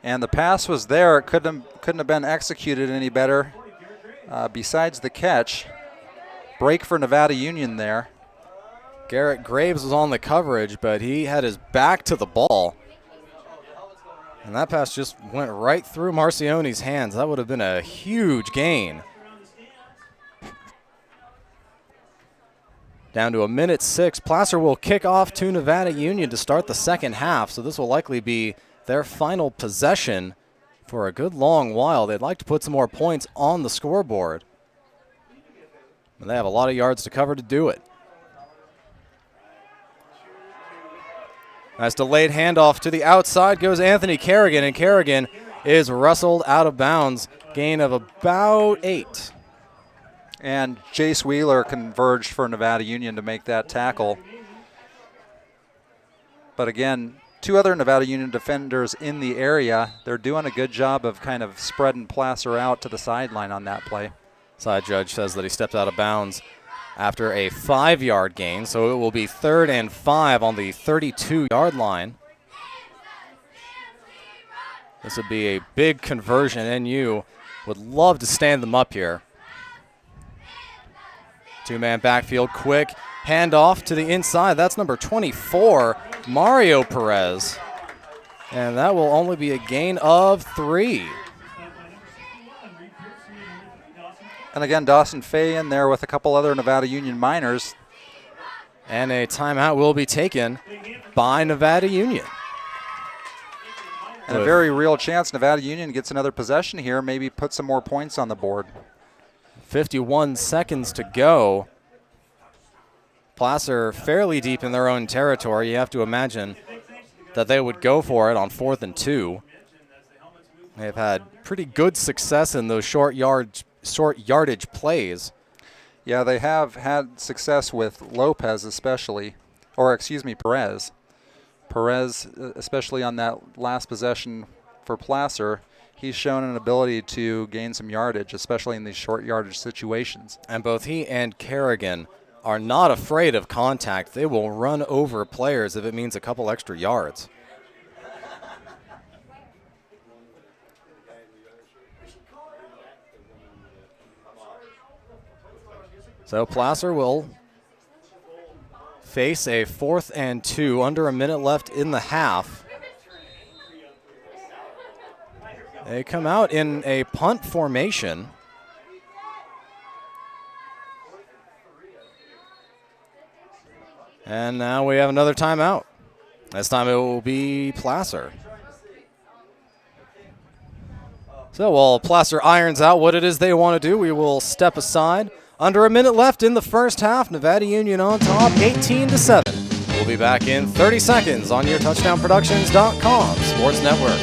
And the pass was there. It couldn't have been executed any better. Besides the catch, break for Nevada Union there.
Garrett Graves was on the coverage, but he had his back to the ball. And that pass just went right through Marcioni's hands. That would have been a huge gain. Down to 1:06. Placer will kick off to Nevada Union to start the second half, so this will likely be their final possession for a good long while. They'd like to put some more points on the scoreboard. And they have a lot of yards to cover to do it. Nice delayed handoff to the outside goes Anthony Kerrigan, and Kerrigan is wrestled out of bounds. Gain of about 8.
And Jace Wheeler converged for Nevada Union to make that tackle. But again, 2 other Nevada Union defenders in the area. They're doing a good job of kind of spreading Placer out to the sideline on that play.
Side judge says that he stepped out of bounds after a 5-yard gain, so it will be 3rd and 5 on the 32-yard line. This would be a big conversion. NU would love to stand them up here. 2-man backfield, quick handoff to the inside. That's number 24, Mario Perez. And that will only be a gain of 3.
And again, Dawson Fay in there with a couple other Nevada Union minors.
And a timeout will be taken by Nevada Union.
And a very real chance Nevada Union gets another possession here, maybe put some more points on the board.
51 seconds to go. Placer fairly deep in their own territory. You have to imagine that they would go for it on 4th and 2. They've had pretty good success in those short yardage plays.
Yeah, they have had success with Lopez especially, or excuse me, Perez. Perez, especially on that last possession for Placer, he's shown an ability to gain some yardage, especially in these short yardage situations.
And both he and Kerrigan are not afraid of contact. They will run over players if it means a couple extra yards. So Placer will face a 4th and 2, under a minute left in the half. They come out in a punt formation. And now we have another timeout. This time it will be Placer. So while Placer irons out what it is they want to do, we will step aside Under a minute left in the first half. Nevada Union on top, 18-7. We'll be back in 30 seconds on your TouchdownProductions.com Sports Network.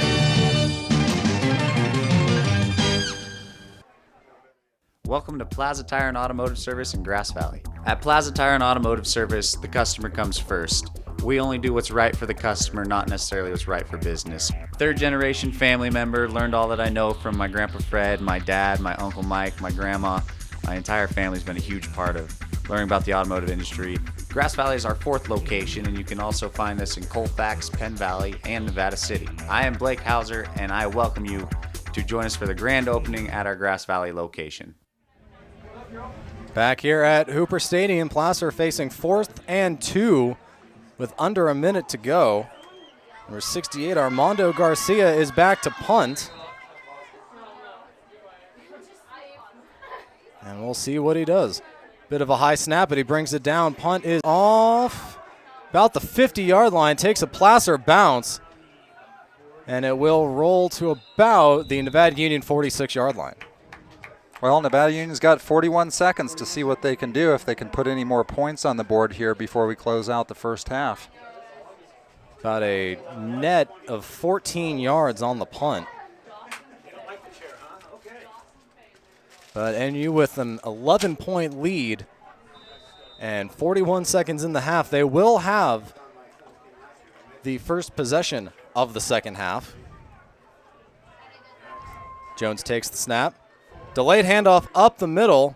Welcome to Plaza Tire and Automotive Service in Grass Valley. At Plaza Tire and Automotive Service, the customer comes first. We only do what's right for the customer, not necessarily what's right for business. Third generation family member, learned all that I know from my Grandpa Fred, my dad, my Uncle Mike, my grandma. My entire family's been a huge part of learning about the automotive industry. Grass Valley is our 4th location, and you can also find us in Colfax, Penn Valley, and Nevada City. I am Blake Hauser, and I welcome you to join us for the grand opening at our Grass Valley location.
Back here at Hooper Stadium, Placer facing 4th and 2 with under a minute to go. Number 68, Armando Garcia, is back to punt. And we'll see what he does. Bit of a high snap, but he brings it down. Punt is off about the 50-yard line, takes a Placer bounce, and it will roll to about the Nevada Union 46-yard line.
Well, Nevada Union's got 41 seconds to see what they can do, if they can put any more points on the board here before we close out the first half.
About a net of 14 yards on the punt. But NU with an 11-point lead and 41 seconds in the half. They will have the first possession of the second half. Jones takes the snap. Delayed handoff up the middle.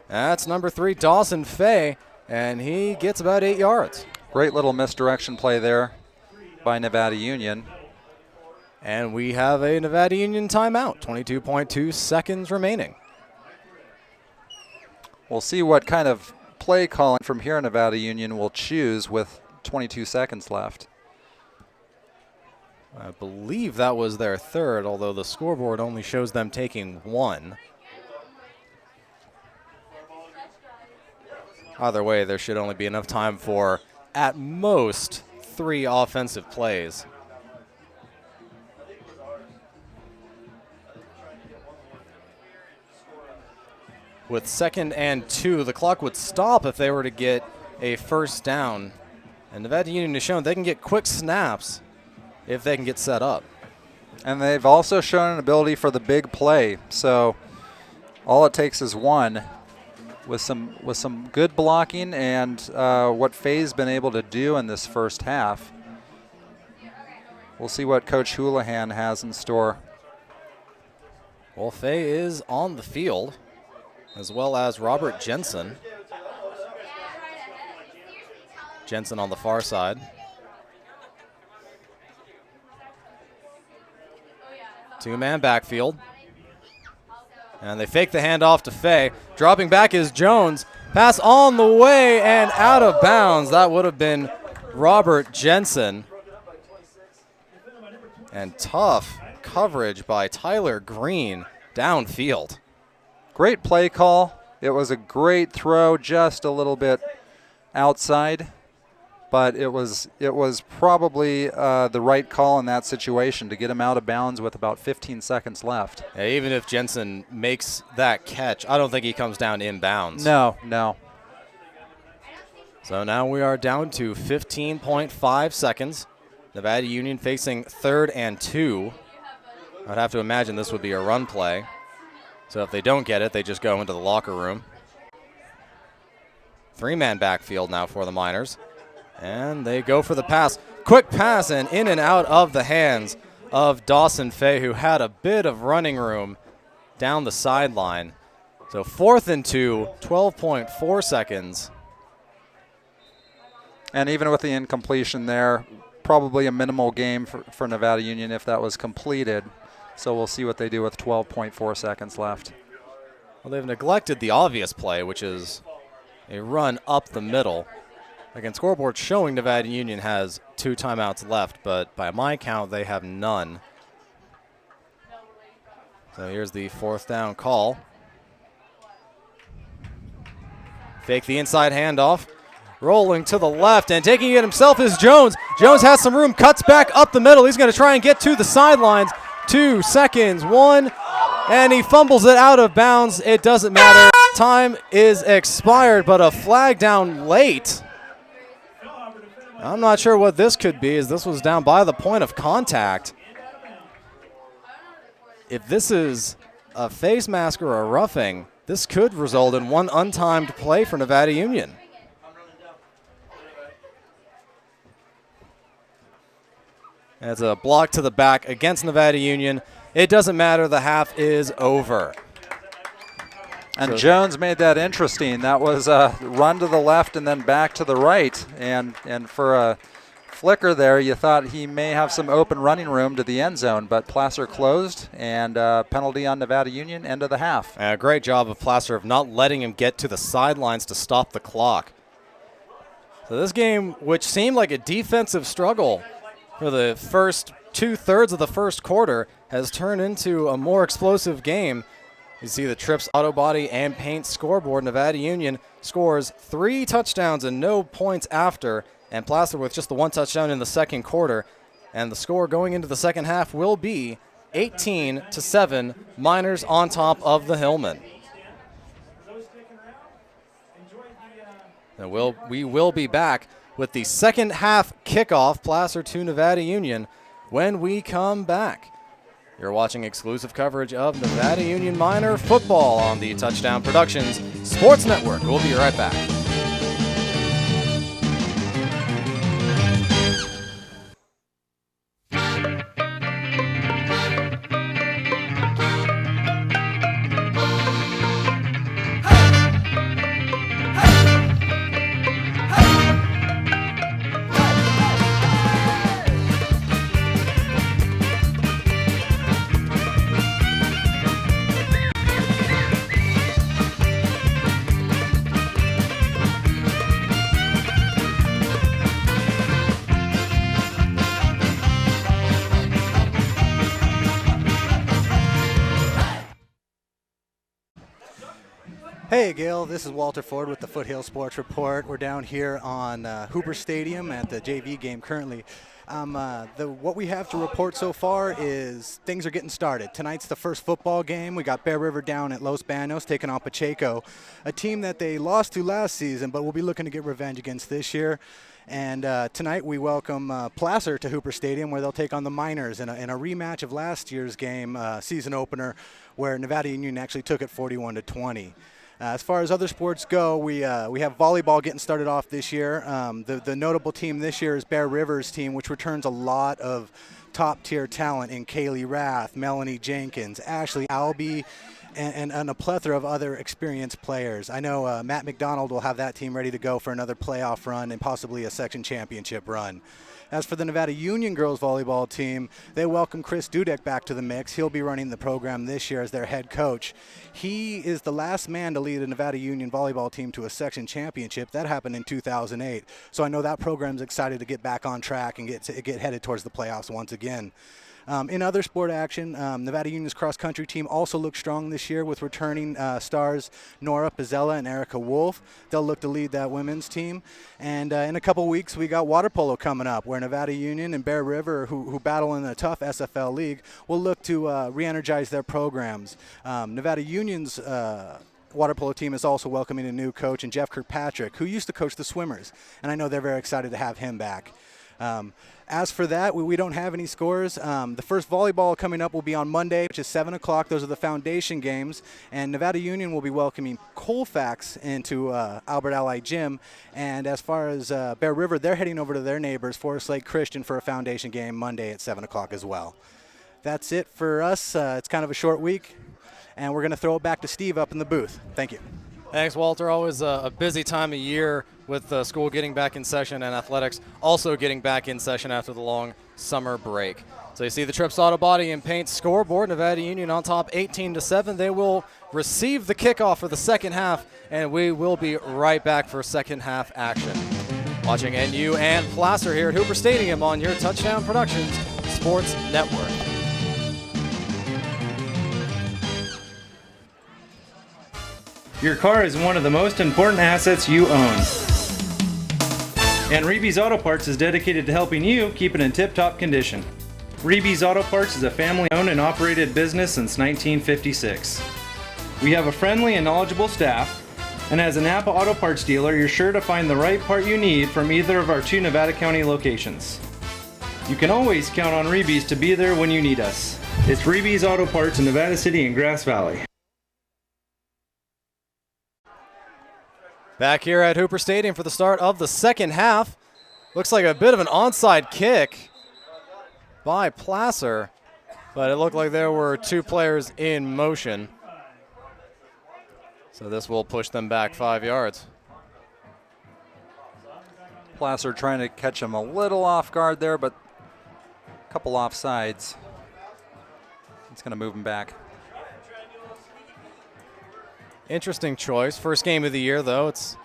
That's number 3, Dawson Fay, and he gets about 8 yards.
Great little misdirection play there by Nevada Union.
And we have a Nevada Union timeout, 22.2 seconds remaining.
We'll see what kind of play calling from here Nevada Union will choose with 22 seconds left.
I believe that was their third, although the scoreboard only shows them taking 1. Either way, there should only be enough time for, at most, 3 offensive plays. With 2nd and 2, the clock would stop if they were to get a first down. And Nevada Union has shown they can get quick snaps if they can get set up.
And they've also shown an ability for the big play. So all it takes is 1. With some good blocking and what Fay's been able to do in this first half. We'll see what Coach Houlihan has in store.
Well, Fay is on the field, as well as Robert Jensen. Jensen on the far side. Two-man backfield. And they fake the handoff to Fay. Dropping back is Jones. Pass on the way and out of bounds. That would have been Robert Jensen. And tough coverage by Tyler Green downfield.
Great play call. It was a great throw, just a little bit outside. But it was probably the right call in that situation to get him out of bounds with about 15 seconds left.
Yeah, even if Jensen makes that catch, I don't think he comes down inbounds.
No.
So now we are down to 15.5 seconds. Nevada Union facing 3rd and 2. I'd have to imagine this would be a run play. So if they don't get it, they just go into the locker room. 3-man backfield now for the Miners. And they go for the pass. Quick pass and in and out of the hands of Dawson Fay, who had a bit of running room down the sideline. So 4th and 2, 12.4 seconds.
And even with the incompletion there, probably a minimal game for Nevada Union if that was completed. So we'll see what they do with 12.4 seconds left.
Well, they've neglected the obvious play, which is a run up the middle. Again, scoreboard showing Nevada Union has 2 timeouts left, but by my count, they have none. So here's the 4th down call. Fake the inside handoff. Rolling to the left and taking it himself is Jones. Jones has some room, cuts back up the middle. He's going to try and get to the sidelines. 2 seconds, 1, and he fumbles it out of bounds. It doesn't matter. Time is expired, but a flag down late. I'm not sure what this could be, as this was down by the point of contact. If this is a face mask or a roughing, this could result in one untimed play for Nevada Union. That's a block to the back against Nevada Union. It doesn't matter. The half is over.
And Jones made that interesting. That was a run to the left and then back to the right. And for a flicker there, you thought he may have some open running room to the end zone, but Placer closed, and penalty on Nevada Union, end of the half.
Great job of Placer of not letting him get to the sidelines to stop the clock. So this game, which seemed like a defensive struggle for the first 2/3 of the first quarter, has turned into a more explosive game. You see the Trips Auto Body and Paint scoreboard. Nevada Union scores 3 touchdowns and no points after, and Placer with just the 1 touchdown in the second quarter. And the score going into the second half will be 18-7, Miners on top of the Hillmen. And we will be back with the second half kickoff, Placer to Nevada Union, when we come back. You're watching exclusive coverage of Nevada Union Miner football on the Touchdown Productions Sports Network. We'll be right back.
Hey Gail, this is Walter Ford with the Foothill Sports Report. We're down here on Hooper Stadium at the JV game currently. What we have to report so far is things are getting started. Tonight's the first football game. We got Bear River down at Los Banos taking on Pacheco, a team that they lost to last season, but we'll be looking to get revenge against this year. And tonight we welcome Placer to Hooper Stadium, where they'll take on the Miners in a rematch of last year's game, season opener, where Nevada Union actually took it 41-20. As far as other sports go, we have volleyball getting started off this year. The notable team this year is Bear River's team, which returns a lot of top-tier talent in Kaylee Rath, Melanie Jenkins, Ashley Albee, and a plethora of other experienced players. I know Matt McDonald will have that team ready to go for another playoff run and possibly a section championship run. As for the Nevada Union girls volleyball team, they welcome Chris Dudek back to the mix. He'll be running the program this year as their head coach. He is the last man to lead a Nevada Union volleyball team to a section championship. That happened in 2008. So I know that program's excited to get back on track and get headed towards the playoffs once again. In other sport action, Nevada Union's cross-country team also looks strong this year with returning stars Nora Pizzella and Erica Wolf. They'll look to lead that women's team. And in a couple weeks, we got water polo coming up, where Nevada Union and Bear River, who battle in a tough SFL league, will look to re-energize their programs. Nevada Union's water polo team is also welcoming a new coach, and Jeff Kirkpatrick, who used to coach the swimmers. And I know they're very excited to have him back. As for that, we don't have any scores. The first volleyball coming up will be on Monday, which is 7 o'clock. Those are the foundation games. And Nevada Union will be welcoming Colfax into Albert Allied Gym. And as far as Bear River, they're heading over to their neighbors, Forest Lake Christian, for a foundation game Monday at 7 o'clock as well. That's it for us. It's kind of a short week. And we're going to throw it back to Steve up in the booth. Thank you.
Thanks, Walter. Always a busy time of year with school getting back in session and athletics also getting back in session after the long summer break. So you see the Trips Auto Body and Paint scoreboard. Nevada Union on top 18-7. They will receive the kickoff for the second half, and we will be right back for second half action. Watching NU and Placer here at Hooper Stadium on your Touchdown Productions Sports Network.
Your car is one of the most important assets you own. And Reeby's Auto Parts is dedicated to helping you keep it in tip-top condition. Reeby's Auto Parts is a family-owned and operated business since 1956. We have a friendly and knowledgeable staff, and as a Napa Auto Parts dealer, you're sure to find the right part you need from either of our 2 Nevada County locations. You can always count on Reeby's to be there when you need us. It's Reeby's Auto Parts in Nevada City and Grass Valley.
Back here at Hooper Stadium for the start of the second half. Looks like a bit of an onside kick by Placer, but it looked like there were 2 players in motion. So this will push them back 5 yards.
Placer trying to catch him a little off guard there, but a couple offsides. It's going to move him back.
Interesting choice. First game of the year, though. It's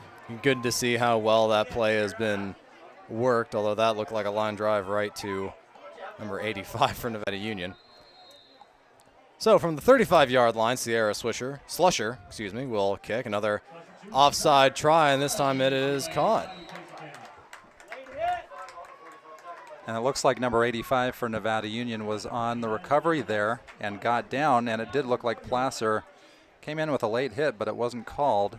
good to see how well that play has been worked, although that looked like a line drive right to number 85 for Nevada Union. So from the 35-yard line, Sierra Slusher, will kick another offside try, and this time it is caught.
And it looks like number 85 for Nevada Union was on the recovery there and got down, and it did look like Placer came in with a late hit, but it wasn't called.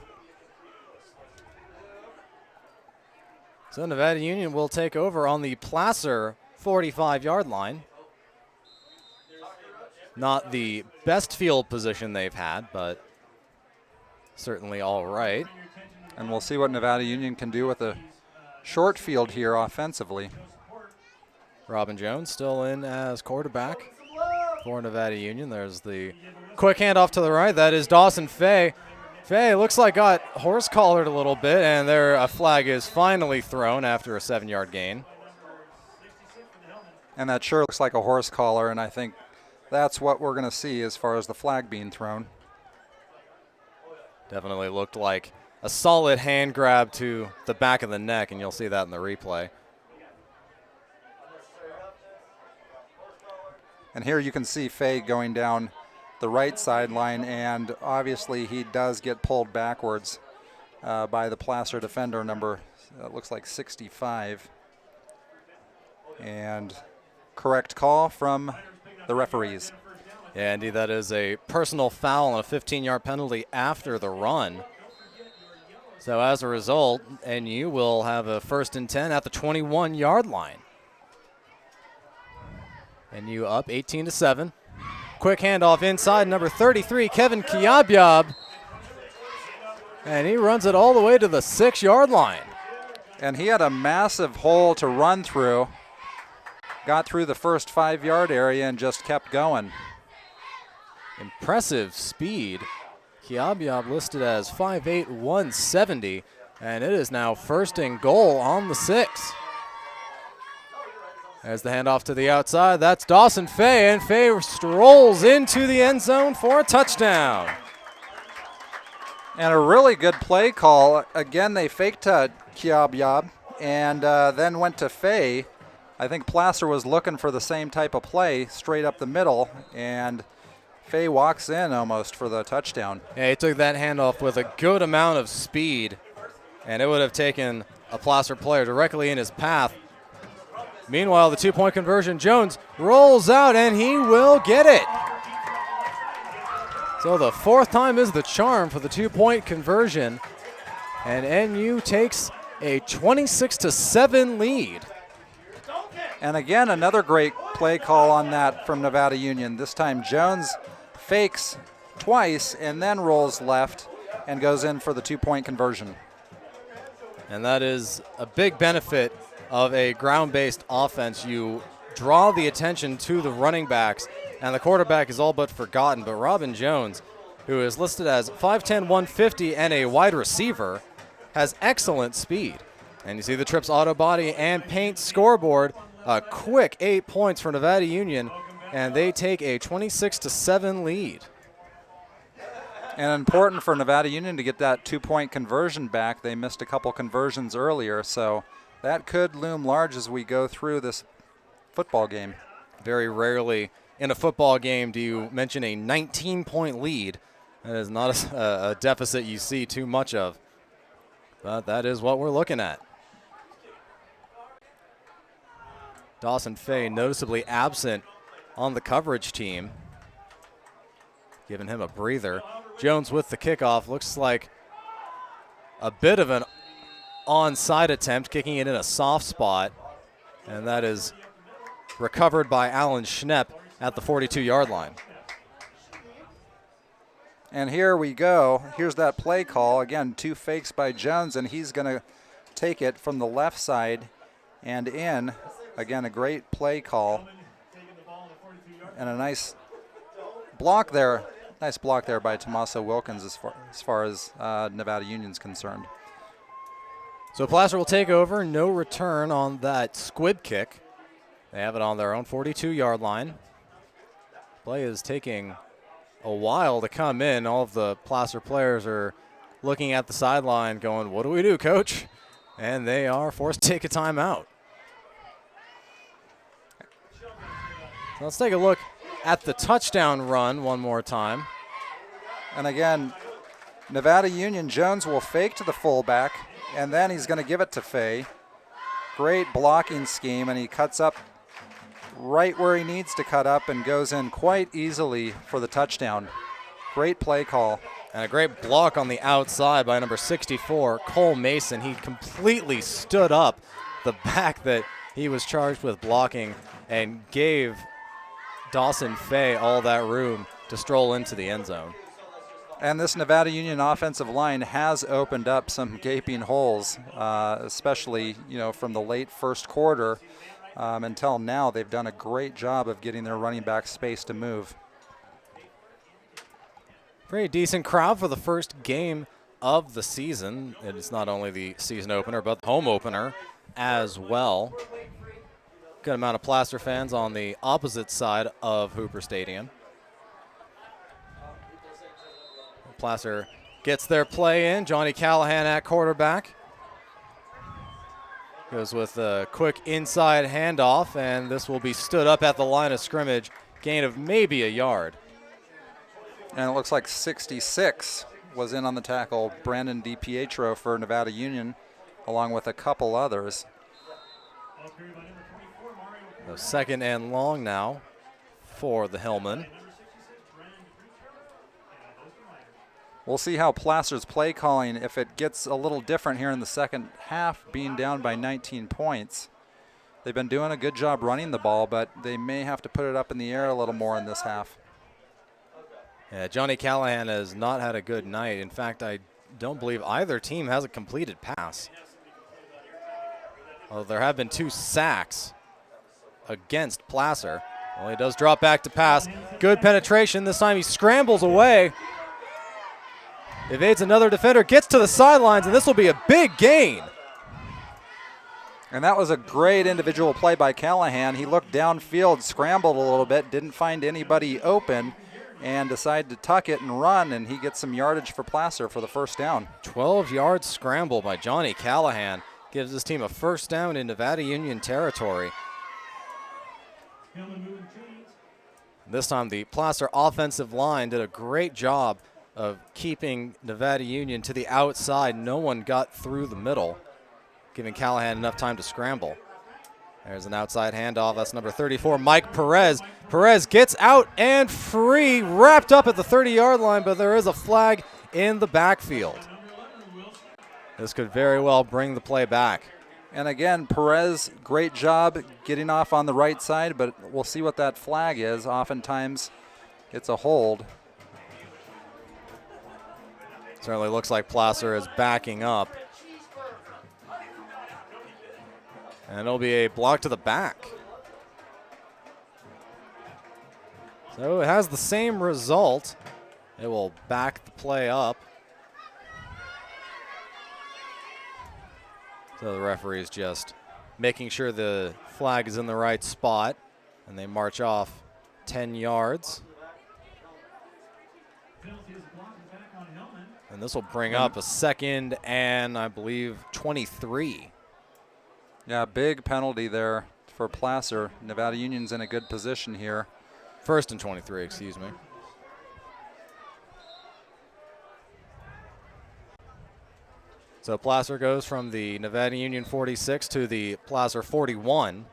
So Nevada Union will take over on the Placer 45-yard line. Not the best field position they've had, but certainly all right.
And we'll see what Nevada Union can do with a short field here offensively.
Robin Jones still in as quarterback for Nevada Union. There's the quick handoff to the right. That is Dawson Fay. Fay looks like got horse collared a little bit, and there a flag is finally thrown after a 7-yard gain.
And that sure looks like a horse collar, and I think that's what we're going to see as far as the flag being thrown.
Definitely looked like a solid hand grab to the back of the neck, and you'll see that in the replay.
And here you can see Fay going down the right sideline, and obviously he does get pulled backwards by the Placer defender, number looks like 65. And correct call from the referees.
Yeah, indeed, that is a personal foul and a 15-yard penalty after the run. So as a result, NU will have a 1st and 10 at the 21-yard line. NU up 18-7. Quick handoff inside, number 33, Kevin Kiabyab. And he runs it all the way to the 6-yard line.
And he had a massive hole to run through. Got through the first 5-yard area and just kept going.
Impressive speed. Kiabyab listed as 5'8", 170. And it is now 1st and goal on the 6. As the handoff to the outside, that's Dawson Fay, and Fay strolls into the end zone for a touchdown.
And a really good play call. Again, they faked to Kiabyab and then went to Fay. I think Placer was looking for the same type of play straight up the middle, and Fay walks in almost for the touchdown.
Yeah, he took that handoff with a good amount of speed, and it would have taken a Placer player directly in his path. Meanwhile, the 2-point conversion, Jones rolls out, and he will get it. So the 4th time is the charm for the 2-point conversion, and NU takes a 26-7 lead.
And again, another great play call on that from Nevada Union. This time Jones fakes twice and then rolls left and goes in for the 2-point conversion.
And that is a big benefit of a ground-based offense. You draw the attention to the running backs, and the quarterback is all but forgotten. But Robin Jones, who is listed as 5'10", 150 and a wide receiver, has excellent speed. And you see the Trips Auto Body and Paint scoreboard. A quick 8 points for Nevada Union, and they take a 26-7 lead.
And important for Nevada Union to get that 2-point conversion back. They missed a couple conversions earlier, so that could loom large as we go through this football game.
Very rarely in a football game do you mention a 19-point lead. That is not a deficit you see too much of, but that is what we're looking at. Dawson Fay noticeably absent on the coverage team, giving him a breather. Jones with the kickoff. Looks like a bit of an onside attempt, kicking it in a soft spot. And that is recovered by Alan Schnepp at the 42-yard line.
And here we go. Here's that play call. Again, 2 fakes by Jones, and he's going to take it from the left side and in. Again, a great play call. And a nice block there. Nice block there by Tommaso Wilkins as far as Nevada Union's concerned.
So Placer will take over. No return on that squib kick. They have it on their own 42-yard line. Play is taking a while to come in. All of the Placer players are looking at the sideline going, what do we do, coach? And they are forced to take a timeout. So let's take a look at the touchdown run one more time.
And again, Nevada Union, Jones will fake to the fullback, and then he's going to give it to Fay. Great blocking scheme, and he cuts up right where he needs to cut up and goes in quite easily for the touchdown. Great play call.
And a great block on the outside by number 64, Cole Mason. He completely stood up the back that he was charged with blocking and gave Dawson Fay all that room to stroll into the end zone.
And this Nevada Union offensive line has opened up some gaping holes, especially from the late first quarter until now. They've done a great job of getting their running back space to move.
Pretty decent crowd for the first game of the season. It's not only the season opener, but the home opener as well. Good amount of Placer fans on the opposite side of Hooper Stadium. Placer gets their play in. Johnny Callahan at quarterback. Goes with a quick inside handoff, and this will be stood up at the line of scrimmage. Gain of maybe a yard.
And it looks like 66 was in on the tackle. Brandon DiPietro for Nevada Union, along with a couple others.
So 2nd and long now for the Hillmen.
We'll see how Placer's play calling, if it gets a little different here in the second half, being down by 19 points. They've been doing a good job running the ball, but they may have to put it up in the air a little more in this half.
Yeah, Johnny Callahan has not had a good night. In fact, I don't believe either team has a completed pass. Well, there have been 2 sacks against Placer. Well, he does drop back to pass. Good penetration. This time he scrambles away. Evades another defender, gets to the sidelines, and this will be a big gain.
And that was a great individual play by Callahan. He looked downfield, scrambled a little bit, didn't find anybody open, and decided to tuck it and run, and he gets some yardage for Placer for the first down.
12-yard scramble by Johnny Callahan gives his team a first down in Nevada Union territory. This time the Placer offensive line did a great job of keeping Nevada Union to the outside. No one got through the middle, giving Callahan enough time to scramble. There's an outside handoff. That's number 34, Mike Perez. Perez gets out and free, wrapped up at the 30-yard line, but there is a flag in the backfield. This could very well bring the play back.
And again, Perez, great job getting off on the right side, but we'll see what that flag is. Oftentimes it's a hold.
Certainly looks like Placer is backing up. And it'll be a block to the back. So it has the same result. It will back the play up. So the referee is just making sure the flag is in the right spot, and they march off 10 yards. And this will bring up a 2nd and, I believe, 23.
Yeah, big penalty there for Placer. Nevada Union's in a good position here.
1st and 23, excuse me. So Placer goes from the Nevada Union 46 to the Placer 41.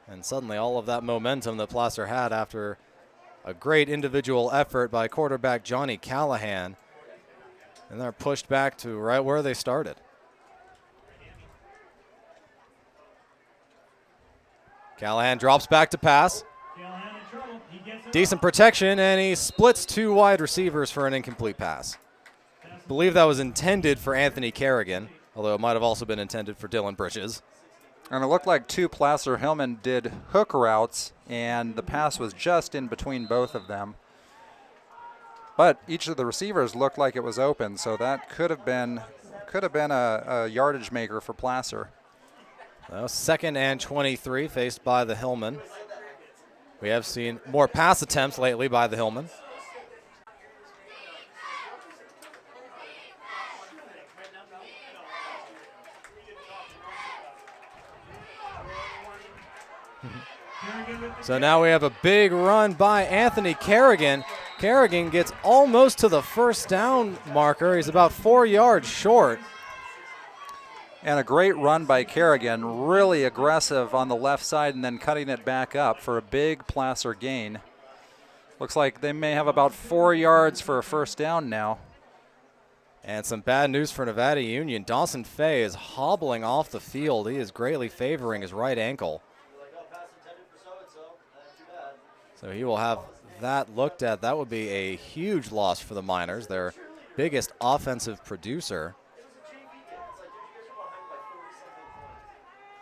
And suddenly all of that momentum that Placer had after A great individual effort by quarterback Johnny Callahan. And they're pushed back to right where they started. Callahan drops back to pass. Decent protection, and he splits 2 wide receivers for an incomplete pass. I believe that was intended for Anthony Kerrigan, although it might have also been intended for Dylan Bridges.
And it looked like 2 Placer Hillmen did hook routes, and the pass was just in between both of them. But each of the receivers looked like it was open, so that could have been a yardage maker for Placer.
Well, 2nd and 23 faced by the Hillmen. We have seen more pass attempts lately by the Hillmen. So now we have a big run by Anthony Kerrigan. Kerrigan gets almost to the first down marker. He's about 4 yards short.
And a great run by Kerrigan, really aggressive on the left side and then cutting it back up for a big Placer gain. Looks like they may have about 4 yards for a first down now.
And some bad news for Nevada Union. Dawson Fay is hobbling off the field. He is greatly favoring his right ankle. So he will have that looked at. That would be a huge loss for the Miners, their biggest offensive producer.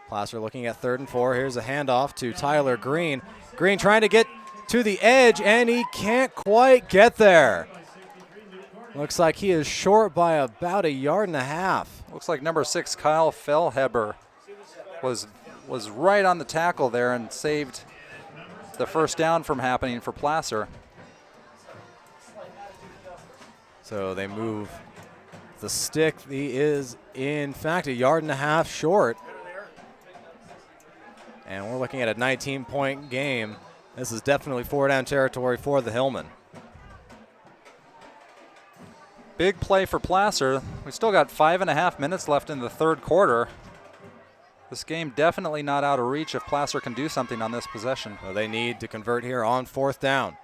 Placer looking at 3rd and 4. Here's a handoff to Tyler Green. Green trying to get to the edge, and he can't quite get there. Looks like he is short by about 1.5 yards.
Looks like number 6, Kyle Fellheber, was right on the tackle there and saved the first down from happening for Placer.
So they move the stick. He is, in fact, 1.5 yards short. And we're looking at a 19-point game. This is definitely 4-down territory for the Hillmen.
Big play for Placer. We still got 5.5 minutes left in the 3rd quarter. This game definitely not out of reach if Placer can do something on this possession.
Well, they need to convert here on 4th down.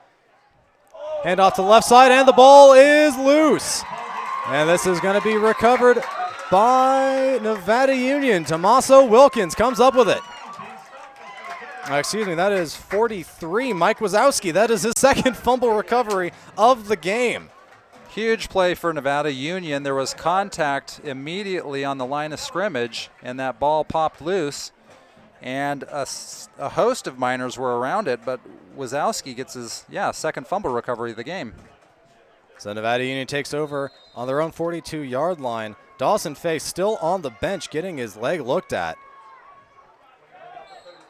Hand off to the left side, and the ball is loose. And this is going to be recovered by Nevada Union. Tommaso Wilkins comes up with it. Excuse me, that is 43, Mike Wazowski. That is his 2nd fumble recovery of the game.
Huge play for Nevada Union. There was contact immediately on the line of scrimmage, and that ball popped loose. And a host of Miners were around it, but Wazowski gets his, 2nd fumble recovery of the game.
So Nevada Union takes over on their own 42-yard line. Dawson Fay still on the bench getting his leg looked at.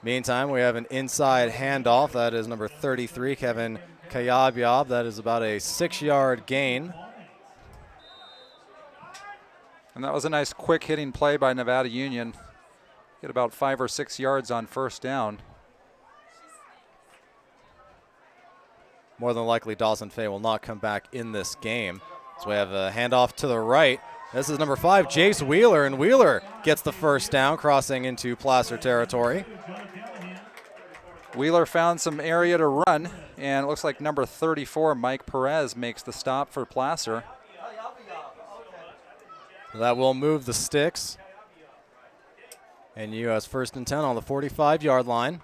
Meantime, we have an inside handoff. That is number 33, Kevin Kayabyab. That is about a 6-yard gain.
And that was a nice quick hitting play by Nevada Union. Get about 5 or 6 yards on first down.
More than likely, Dawson Fay will not come back in this game. So we have a handoff to the right. This is number 5, Jace Wheeler, and Wheeler gets the first down, crossing into Placer territory.
Wheeler found some area to run, and it looks like number 34, Mike Perez, makes the stop for Placer.
That will move the sticks. And you has 1st and 10 on the 45-yard line.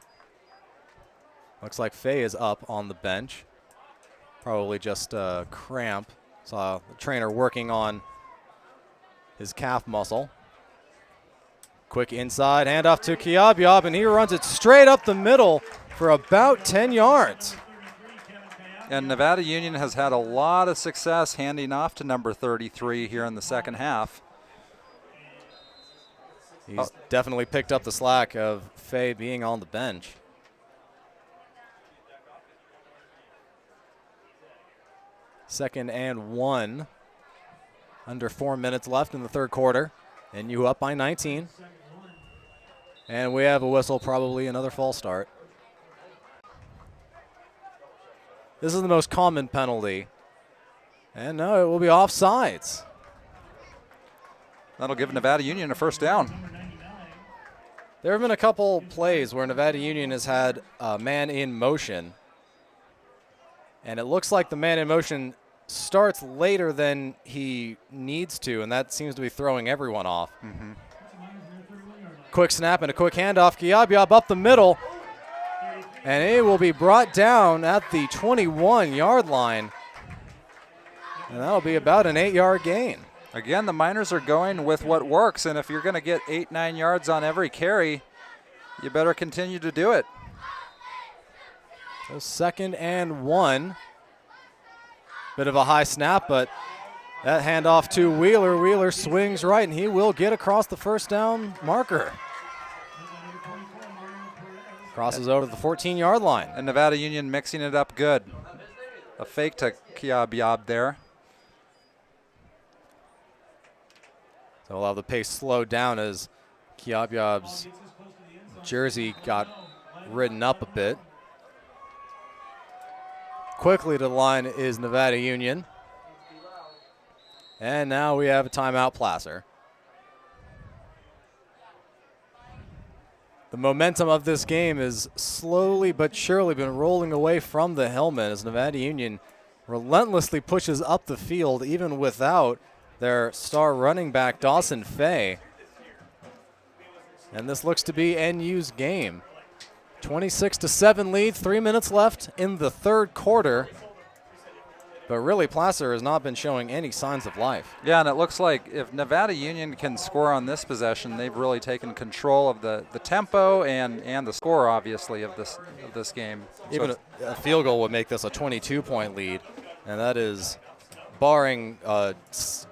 Looks like Fay is up on the bench. Probably just a cramp. Saw the trainer working on his calf muscle. Quick inside handoff to Kayabyab, and he runs it straight up the middle for about 10 yards.
And Nevada Union has had a lot of success handing off to number 33 here in the second half.
He's definitely picked up the slack of Fay being on the bench. Second and 1. Under 4 minutes left in the 3rd quarter. And you up by 19. And we have a whistle, probably another false start. This is the most common penalty. And no, it will be offsides.
That'll give Nevada Union a first down.
There have been a couple plays where Nevada Union has had a man in motion. And it looks like the man in motion starts later than he needs to, and that seems to be throwing everyone off. Quick snap and a quick handoff. Kiabiab up the middle, and it will be brought down at the 21-yard line. And that'll be about an 8-yard gain.
Again, the Miners are going with what works, and if you're going to get 8-9 yards on every carry, you better continue to do it.
So 2nd and 1. Bit of a high snap, but that handoff to Wheeler. Wheeler swings right, and he will get across the first down marker. Crosses over to the 14-yard line.
And Nevada Union mixing it up good. A fake to Kiabiab there.
So we'll have the pace slowed down as Kiabiab's jersey got ridden up a bit. Quickly to the line is Nevada Union. And now we have a timeout, Placer. The momentum of this game is slowly but surely been rolling away from the Hillmen as Nevada Union relentlessly pushes up the field even without their star running back Dawson Fay. And this looks to be NU's game. 26-7 lead, 3 minutes left in the third quarter. But really, Placer has not been showing any signs of life.
Yeah, and it looks like if Nevada Union can score on this possession, they've really taken control of the tempo and the score, obviously, of this game.
Even a field goal would make this a 22-point lead, and that is barring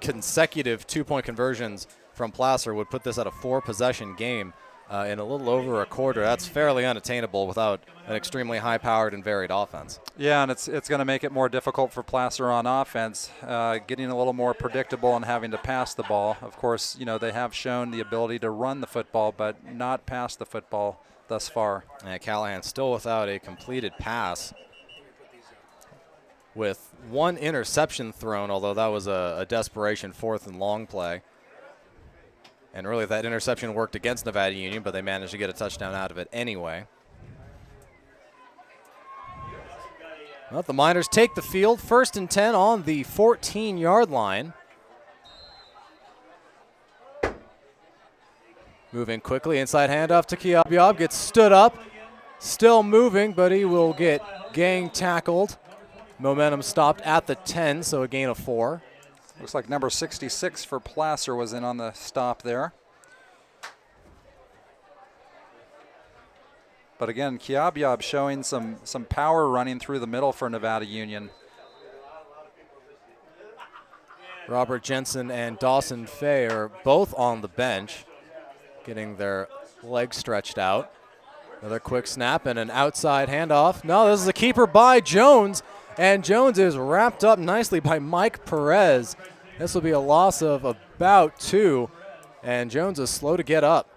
consecutive 2-point conversions from Placer would put this at a 4-possession game in a little over a quarter. That's fairly unattainable without an extremely high-powered and varied offense.
Yeah, and it's going to make it more difficult for Placer on offense, getting a little more predictable and having to pass the ball. Of course, you know, they have shown the ability to run the football, but not pass the football thus far.
And Callahan still without a completed pass, with 1 interception thrown, although that was a desperation 4th and long play. And really that interception worked against Nevada Union, but they managed to get a touchdown out of it anyway. Well, the Miners take the field, 1st and 10 on the 14-yard line. Moving quickly, inside handoff to Kiabiab, gets stood up, still moving, but he will get gang tackled. Momentum stopped at the 10, so a gain of 4.
Looks like number 66 for Placer was in on the stop there. But again, Kiabiab showing some power running through the middle for Nevada Union.
Robert Jensen and Dawson Fay are both on the bench, getting their legs stretched out. Another quick snap and an outside handoff. No, this is a keeper by Jones, and Jones is wrapped up nicely by Mike Perez. This will be a loss of about 2, and Jones is slow to get up.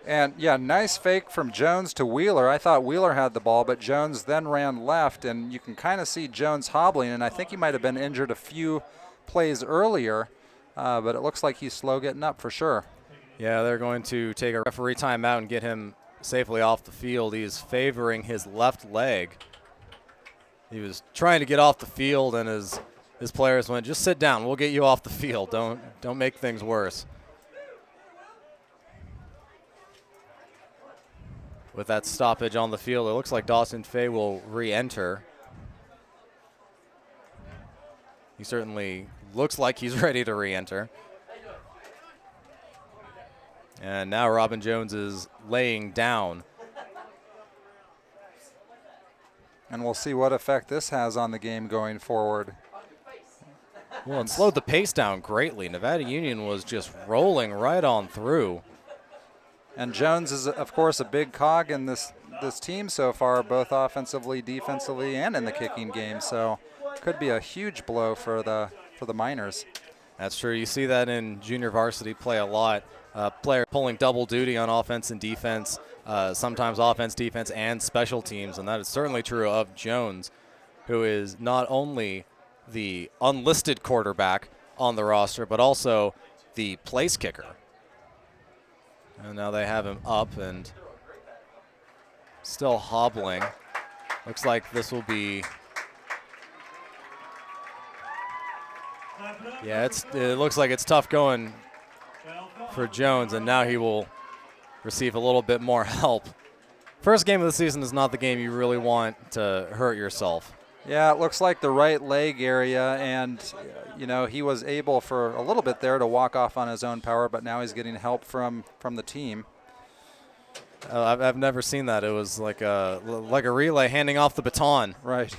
And, yeah, nice fake from Jones to Wheeler. I thought Wheeler had the ball, but Jones then ran left, and you can kind of see Jones hobbling, and I think he might have been injured a few plays earlier, but it looks like he's slow getting up for sure.
Yeah, they're going to take a referee timeout and get him safely off the field. He is favoring his left leg. He was trying to get off the field, and his players went, just sit down, we'll get you off the field. Don't make things worse. With that stoppage on the field, it looks like Dawson Fay will re-enter. He certainly looks like he's ready to re-enter. And now Robin Jones is laying down.
And we'll see what effect this has on the game going forward.
Well, it slowed the pace down greatly. Nevada Union was just rolling right on through.
And Jones is, of course, a big cog in this team so far, both offensively, defensively, and in the kicking game. So could be a huge blow for the Miners.
That's true. You see that in junior varsity play a lot. Player pulling double duty on offense and defense, sometimes offense, defense, and special teams. And that is certainly true of Jones, who is not only the unlisted quarterback on the roster, but also the place kicker. And now they have him up and still hobbling. Looks like this will be Yeah, it looks like it's tough going for Jones, and now he will receive a little bit more help. First game of the season is not the game you really want to hurt yourself.
Yeah, it looks like the right leg area, and he was able for a little bit there to walk off on his own power, but now he's getting help from the team.
I've never seen that. It was like a relay handing off the baton.
Right.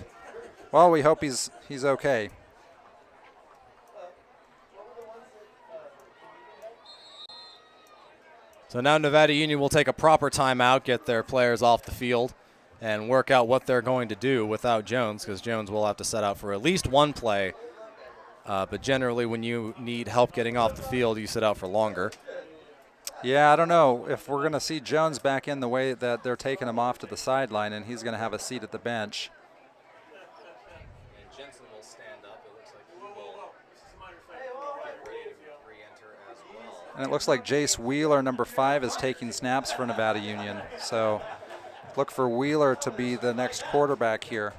Well, we hope he's okay.
So now Nevada Union will take a proper timeout, get their players off the field, and work out what they're going to do without Jones, because Jones will have to set out for at least one play. But generally, when you need help getting off the field, you sit out for longer.
Yeah, I don't know if we're going to see Jones back in the way that they're taking him off to the sideline, and he's going to have a seat at the bench.
And Jensen will stand up. It looks like he will get ready to re-enter as well.
And it looks like Jace Wheeler, number 5, is taking snaps for Nevada Union. So look for Wheeler to be the next quarterback here.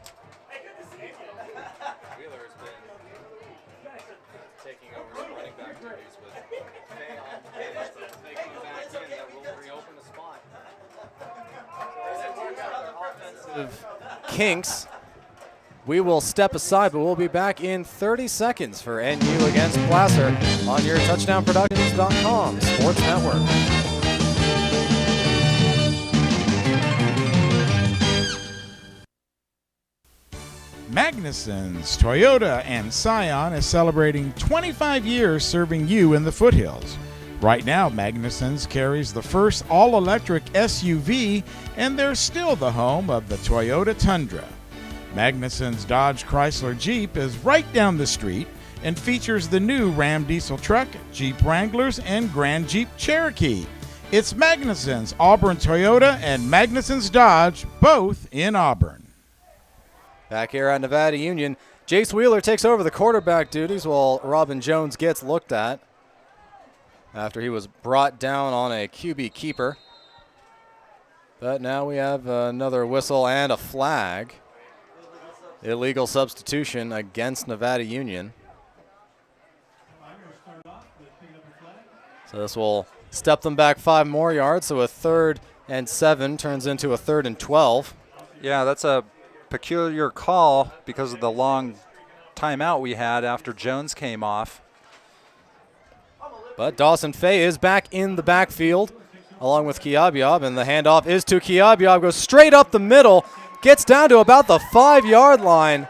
Wheeler has been taking over some running back duties with Faye on the bench, but if they come back in, that will reopen the spot. Offensive kinks. We will step aside, but we'll be back in 30 seconds for NU against Placer on your TouchdownProductions.com sports network.
Magnuson's Toyota and Scion is celebrating 25 years serving you in the foothills. Right now, Magnuson's carries the first all-electric SUV, and they're still the home of the Toyota Tundra. Magnuson's Dodge Chrysler Jeep is right down the street and features the new Ram diesel truck, Jeep Wranglers, and Grand Jeep Cherokee. It's Magnuson's Auburn Toyota and Magnuson's Dodge, both in Auburn.
Back here at Nevada Union, Jace Wheeler takes over the quarterback duties while Robin Jones gets looked at after he was brought down on a QB keeper. But now we have another whistle and a flag. Illegal substitution against Nevada Union. So this will step them back 5 more yards, so a 3rd and 7 turns into a 3rd and 12.
Yeah, that's a peculiar call because of the long timeout we had after Jones came off.
But Dawson Faye is back in the backfield along with Kiabiab, and the handoff is to Kiabiab, goes straight up the middle, gets down to about the 5-yard line.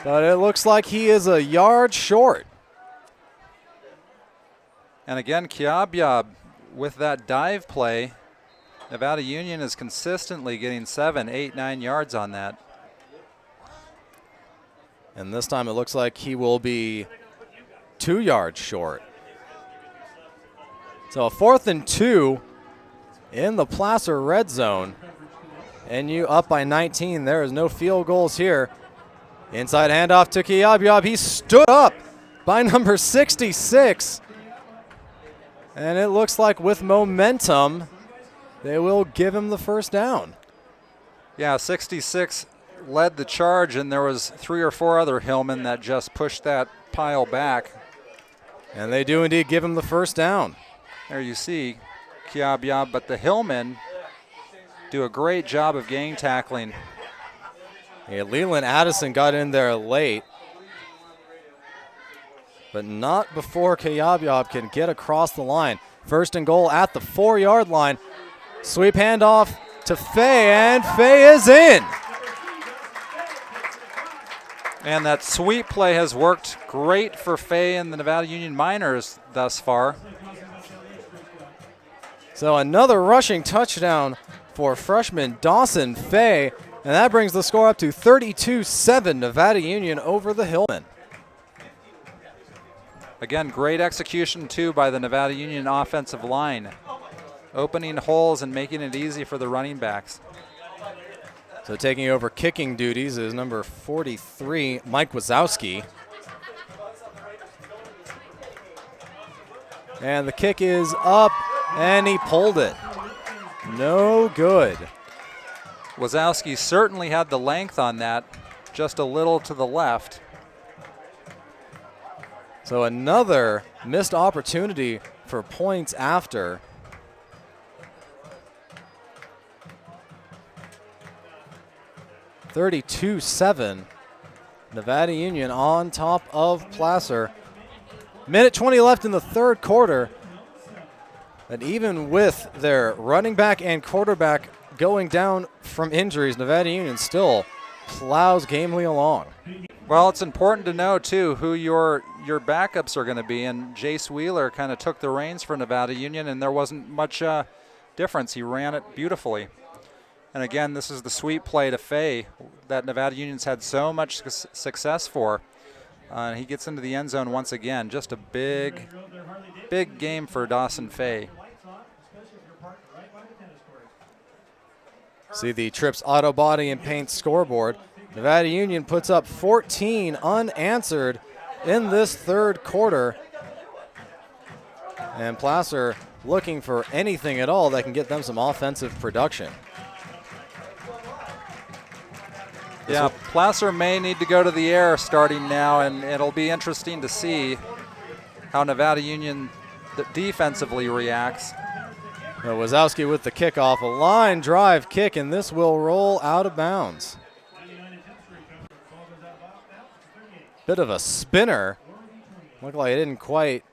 But it looks like he is a yard short.
And again, Kiabiab with that dive play, Nevada Union is consistently getting 7, 8, 9 yards on that.
And this time it looks like he will be 2 yards short. So a 4th and 2 in the Placer red zone. NU up by 19. There is no field goals here. Inside handoff to Kiabiab. He stood up by number 66. And it looks like with momentum, they will give him the first down.
Yeah, 66 led the charge, and there was 3 or 4 other Hillmen that just pushed that pile back.
And they do indeed give him the first down.
There you see Kiabiab, but the Hillmen do a great job of gang tackling.
Yeah, Leland Addison got in there late, but not before Kiabiab can get across the line. 1st and goal at the 4-yard line. Sweep handoff to Faye, and Faye is in.
And that sweep play has worked great for Faye and the Nevada Union Miners thus far.
So another rushing touchdown for freshman Dawson Faye, and that brings the score up to 32-7, Nevada Union over the Hillmen.
Again, great execution, too, by the Nevada Union offensive line, opening holes and making it easy for the running backs.
So taking over kicking duties is number 43, Mike Wazowski. And the kick is up, and he pulled it. No good.
Wazowski certainly had the length on that, just a little to the left.
So another missed opportunity for points after. (32-7). Nevada Union on top of Placer. Minute 20 left in the third quarter. And even with their running back and quarterback going down from injuries, Nevada Union still plows gamely along.
Well, it's important to know, too, who your backups are going to be. And Jace Wheeler kind of took the reins for Nevada Union, and there wasn't much difference. He ran it beautifully. And again, this is the sweep play to Fay that Nevada Union's had so much success for. He gets into the end zone once again. Just a big game for Dawson Fay.
See the Trips Auto Body and Paint scoreboard. Nevada Union puts up 14 unanswered in this third quarter. And Placer looking for anything at all that can get them some offensive production.
Yeah, Placer may need to go to the air starting now, and it'll be interesting to see how Nevada Union defensively reacts.
Wazowski with the kickoff, a line drive kick, and this will roll out of bounds. Bit of a spinner. Looked like it didn't quite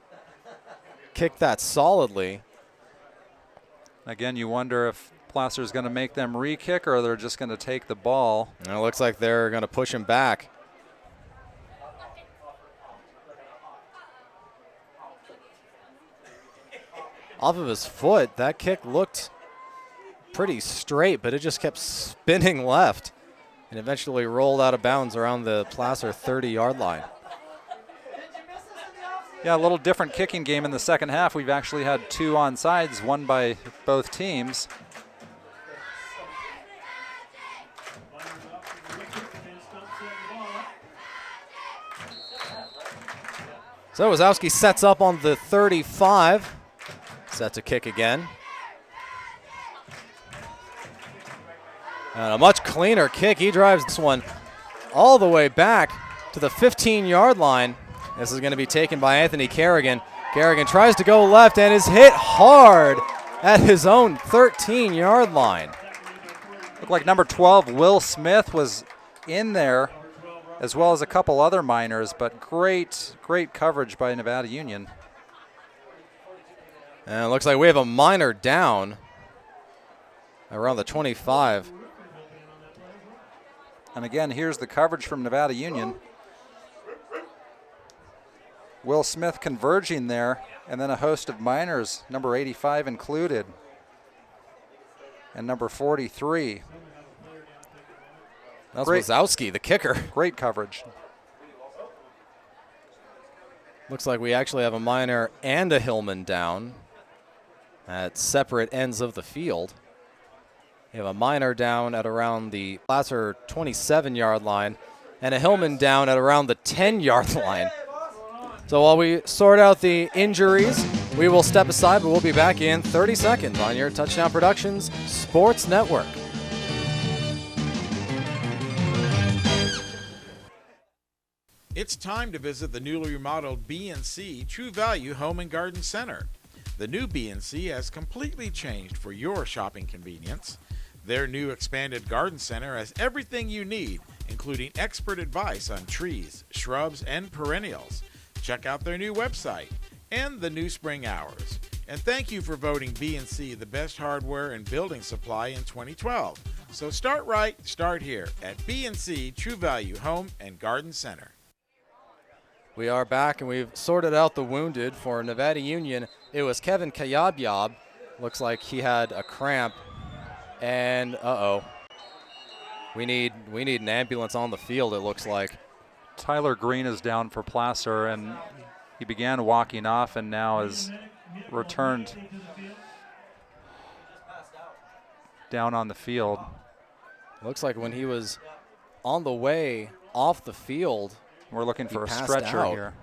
kick that solidly.
Again, you wonder if Placer's going to make them re-kick or they're just going to take the ball.
And it looks like they're going to push him back. Off of his foot, that kick looked pretty straight, but it just kept spinning left and eventually rolled out of bounds around the Placer 30-yard line.
Yeah, a little different kicking game in the second half. We've actually had 2 onside, one by both teams.
So Wazowski sets up on the 35. Set to kick again. And a much cleaner kick. He drives this one all the way back to the 15-yard line. This is going to be taken by Anthony Kerrigan. Kerrigan tries to go left and is hit hard at his own 13-yard line.
Looked like number 12, Will Smith, was in there, as well as a couple other minors, but great coverage by Nevada Union.
And it looks like we have a minor down around the 25.
And again, here's the coverage from Nevada Union. Will Smith converging there, and then a host of minors, number 85 included, and number 43.
That's Wazowski, the kicker.
Great coverage.
Looks like we actually have a minor and a Hillman down at separate ends of the field. We have a minor down at around the Placer 27-yard line and a Hillman down at around the 10-yard line. So while we sort out the injuries, we will step aside, but we'll be back in 30 seconds on your Touchdown Productions Sports Network.
It's time to visit the newly remodeled B&C True Value Home and Garden Center. The new B&C has completely changed for your shopping convenience. Their new expanded garden center has everything you need, including expert advice on trees, shrubs, and perennials. Check out their new website and the new spring hours. And thank you for voting B&C the best hardware and building supply in 2012. So start right, start here at B&C True Value Home and Garden Center.
We are back, and we've sorted out the wounded for Nevada Union. It was Kevin Kayabyab. Looks like he had a cramp, and we need an ambulance on the field, it looks like.
Tyler Green is down for Placer, and he began walking off and now is returned down on the field.
Looks like when he was on the way off the field,
we're looking for a stretcher here.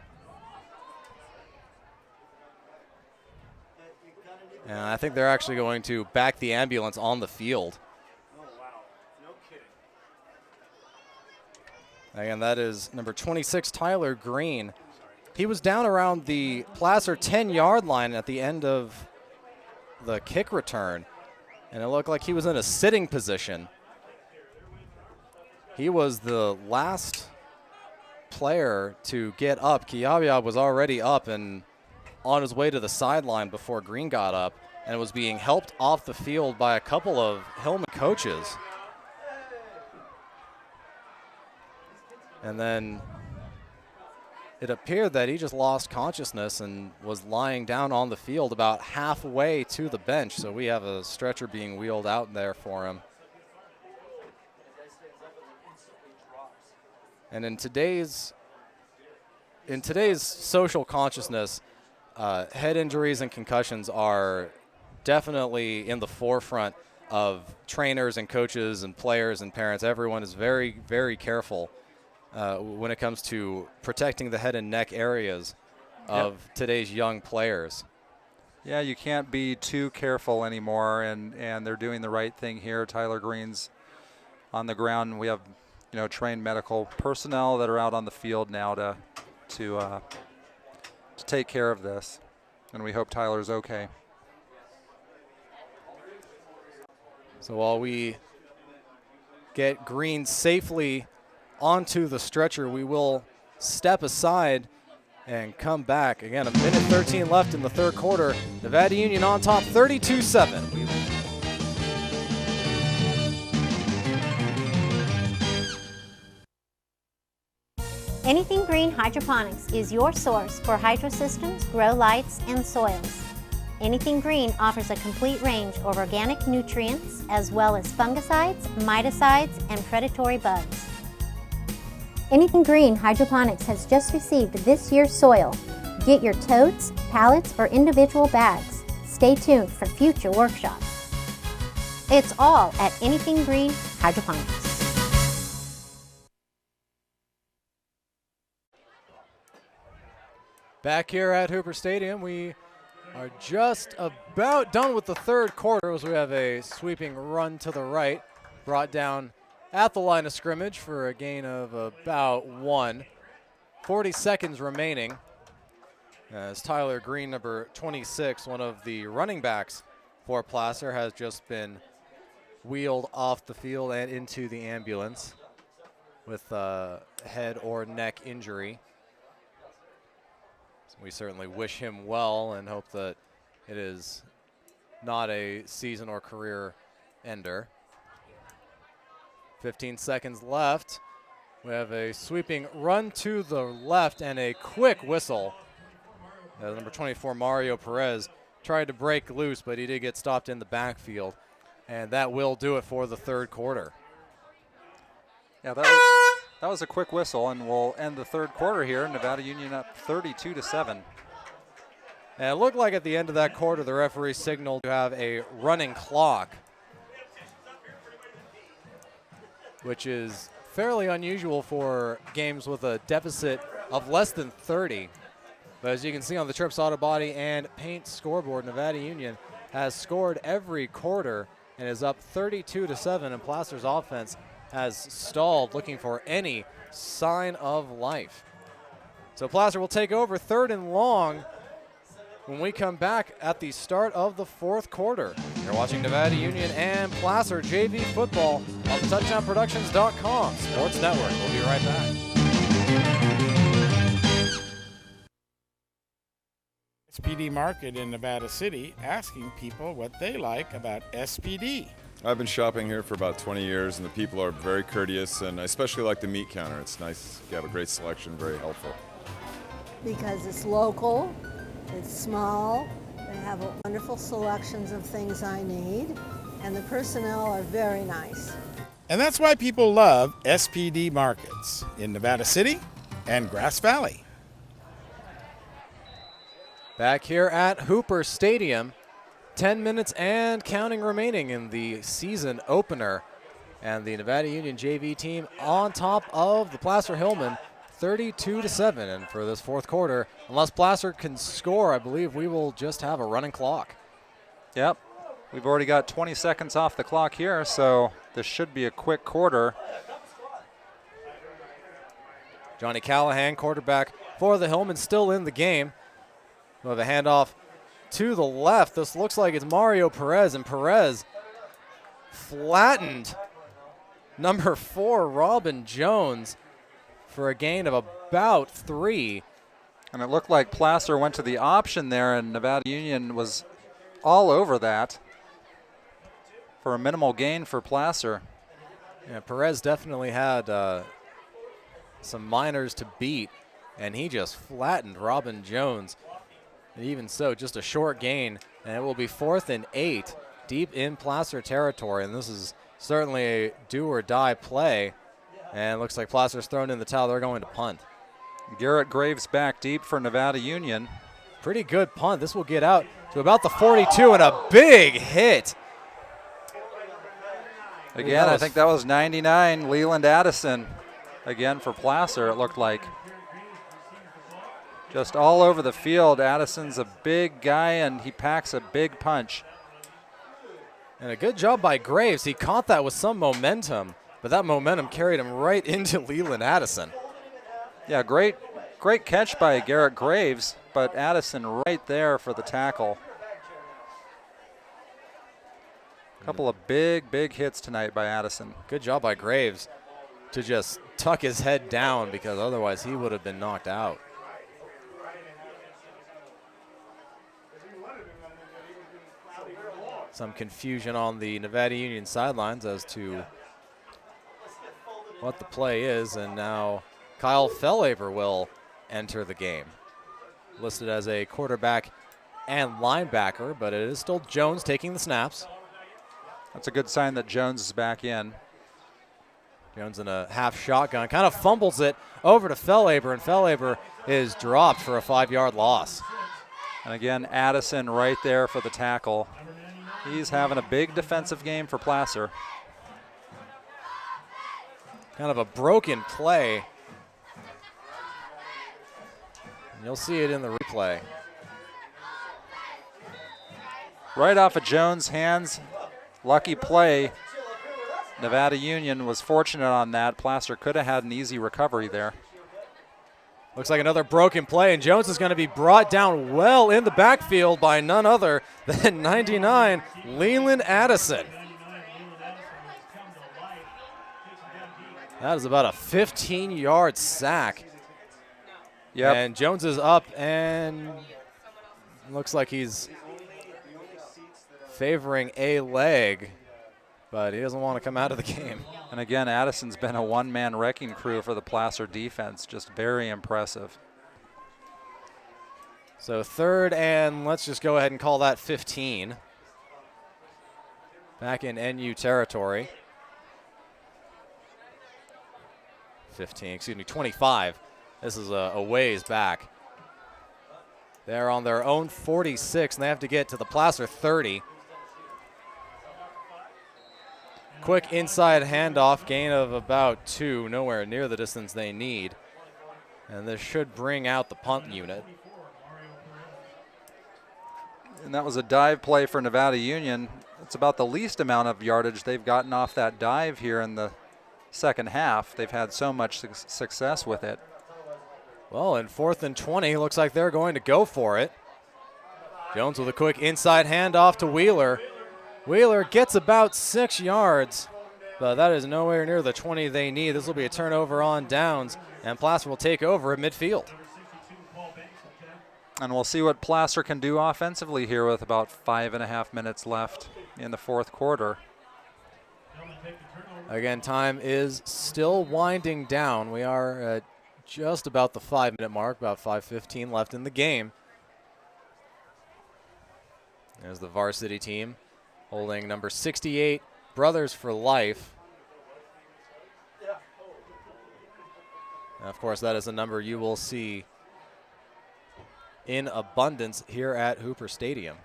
And I think they're actually going to back the ambulance on the field.
Oh, wow. No kidding.
Again, that is number 26, Tyler Green. he was down around the Placer 10-yard line at the end of the kick return, and it looked like he was in a sitting position. He was the last player to get up. Kiavia was already up and on his way to the sideline before Green got up, and was being helped off the field by a couple of Hillman coaches. And then it appeared that he just lost consciousness and was lying down on the field about halfway to the bench. So we have a stretcher being wheeled out there for him. And in today's social consciousness, head injuries and concussions are definitely in the forefront of trainers and coaches and players and parents. Everyone is very, very careful when it comes to protecting the head and neck areas of today's young players.
Yeah, you can't be too careful anymore, and they're doing the right thing here. Tyler Green's on the ground. We have, trained medical personnel that are out on the field now to take care of this, and we hope Tyler's okay.
So while we get Green safely onto the stretcher, we will step aside and come back. Again, a minute 13 left in the third quarter. Nevada Union on top, 32-7.
Anything Green Hydroponics is your source for hydro systems, grow lights, and soils. Anything Green offers a complete range of organic nutrients as well as fungicides, miticides, and predatory bugs. Anything Green Hydroponics has just received this year's soil. Get your totes, pallets, or individual bags. Stay tuned for future workshops. It's all at Anything Green Hydroponics.
Back here at Hooper Stadium, we are just about done with the third quarter as we have a sweeping run to the right, brought down at the line of scrimmage for a gain of about 1. 40 seconds remaining as Tyler Green, number 26, one of the running backs for Placer, has just been wheeled off the field and into the ambulance with a head or neck injury. We certainly wish him well and hope that it is not a season or career ender. 15 seconds left. We have a sweeping run to the left and a quick whistle. Number 24, Mario Perez, tried to break loose, but he did get stopped in the backfield. And that will do it for the third quarter.
Yeah, that was a quick whistle, and we'll end the third quarter here. Nevada Union up 32-7.
And it looked like at the end of that quarter, the referee signaled to have a running clock, which is fairly unusual for games with a deficit of less than 30. But as you can see on the Trips Auto Body and Paint scoreboard, Nevada Union has scored every quarter and is up 32-7, and Placer's offense has stalled, looking for any sign of life. So Placer will take over 3rd and long when we come back at the start of the fourth quarter. You're watching Nevada Union and Placer JV football on the TouchdownProductions.com Sports Network. We'll be right back.
SPD Market in Nevada City, asking people what they like about SPD.
I've been shopping here for about 20 years, and the people are very courteous, and I especially like the meat counter. It's nice. You have a great selection, very helpful.
Because it's local, it's small, they have wonderful selections of things I need, and the personnel are very nice.
And that's why people love SPD Markets in Nevada City and Grass Valley.
Back here at Hooper Stadium, 10 minutes and counting remaining in the season opener. And the Nevada Union JV team on top of the Placer Hillmen, 32-7. And for this fourth quarter, unless Placer can score, I believe we will just have a running clock.
Yep. We've already got 20 seconds off the clock here, so this should be a quick quarter.
Johnny Callahan, quarterback for the Hillmen, still in the game. With a handoff to the left. This looks like it's Mario Perez, and Perez flattened number 4, Robin Jones, for a gain of about 3.
And it looked like Placer went to the option there, and Nevada Union was all over that for a minimal gain for Placer.
Yeah, Perez definitely had some minors to beat, and he just flattened Robin Jones. And even so, just a short gain, and it will be 4th and 8 deep in Placer territory, and this is certainly a do-or-die play, and it looks like Placer's thrown in the towel. They're going to punt.
Garrett Graves back deep for Nevada Union.
Pretty good punt. This will get out to about the 42, and a big hit.
Again, I think that was 99, Leland Addison. Again for Placer, it looked like. Just all over the field. Addison's a big guy, and he packs a big punch.
And a good job by Graves. He caught that with some momentum, but that momentum carried him right into Leland Addison.
Yeah, great catch by Garrett Graves, but Addison right there for the tackle. A couple of big hits tonight by Addison.
Good job by Graves to just tuck his head down, because otherwise he would have been knocked out. Some confusion on the Nevada Union sidelines as to what the play is, and now Kyle Fellaber will enter the game. Listed as a quarterback and linebacker, but it is still Jones taking the snaps.
That's a good sign that Jones is back in.
Jones in a half shotgun, kind of fumbles it over to Fellaber, and Fellaber is dropped for a 5-yard loss.
And again, Addison right there for the tackle. He's having a big defensive game for Placer.
Kind of a broken play. And you'll see it in the replay.
Right off of Jones' hands, lucky play. Nevada Union was fortunate on that. Placer could have had an easy recovery there.
Looks like another broken play, and Jones is going to be brought down well in the backfield by none other than 99, Leland Addison. That is about a 15-yard sack.
Yep.
And Jones is up, and looks like he's favoring a leg, but he doesn't want to come out of the game.
And again, Addison's been a one-man wrecking crew for the Placer defense. Just very impressive.
So 3rd and let's just go ahead and call that 15. Back in NU territory. 25. This is a ways back. They're on their own 46, and they have to get to the Placer 30. Quick inside handoff, gain of about 2, nowhere near the distance they need. And this should bring out the punt unit.
And that was a dive play for Nevada Union. It's about the least amount of yardage they've gotten off that dive here in the second half. They've had so much success with it.
Well, in 4th and 20, looks like they're going to go for it. Jones with a quick inside handoff to Wheeler. Wheeler gets about 6 yards, but that is nowhere near the 20 they need. This will be a turnover on downs, and Placer will take over at midfield.
And we'll see what Placer can do offensively here with about 5.5 minutes left in the 4th quarter.
Again, time is still winding down. We are at just about the 5-minute mark, about 5:15 left in the game. There's the varsity team holding number 68, Brothers for Life. And of course, that is a number you will see in abundance here at Hooper Stadium.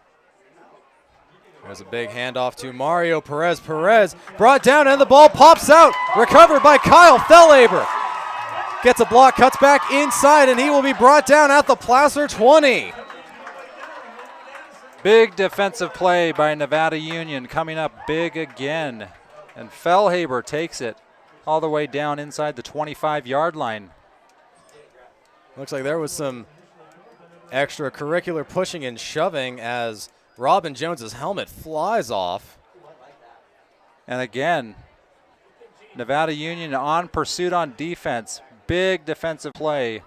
There's a big handoff to Mario Perez. Perez brought down, and the ball pops out. Recovered by Kyle Fellaber. Gets a block, cuts back inside, and he will be brought down at the Placer 20.
Big defensive play by Nevada Union, coming up big again. And Fellaber takes it all the way down inside the 25-yard line.
Looks like there was some extracurricular pushing and shoving as Robin Jones's helmet flies off.
And again, Nevada Union on pursuit on defense. Big defensive play.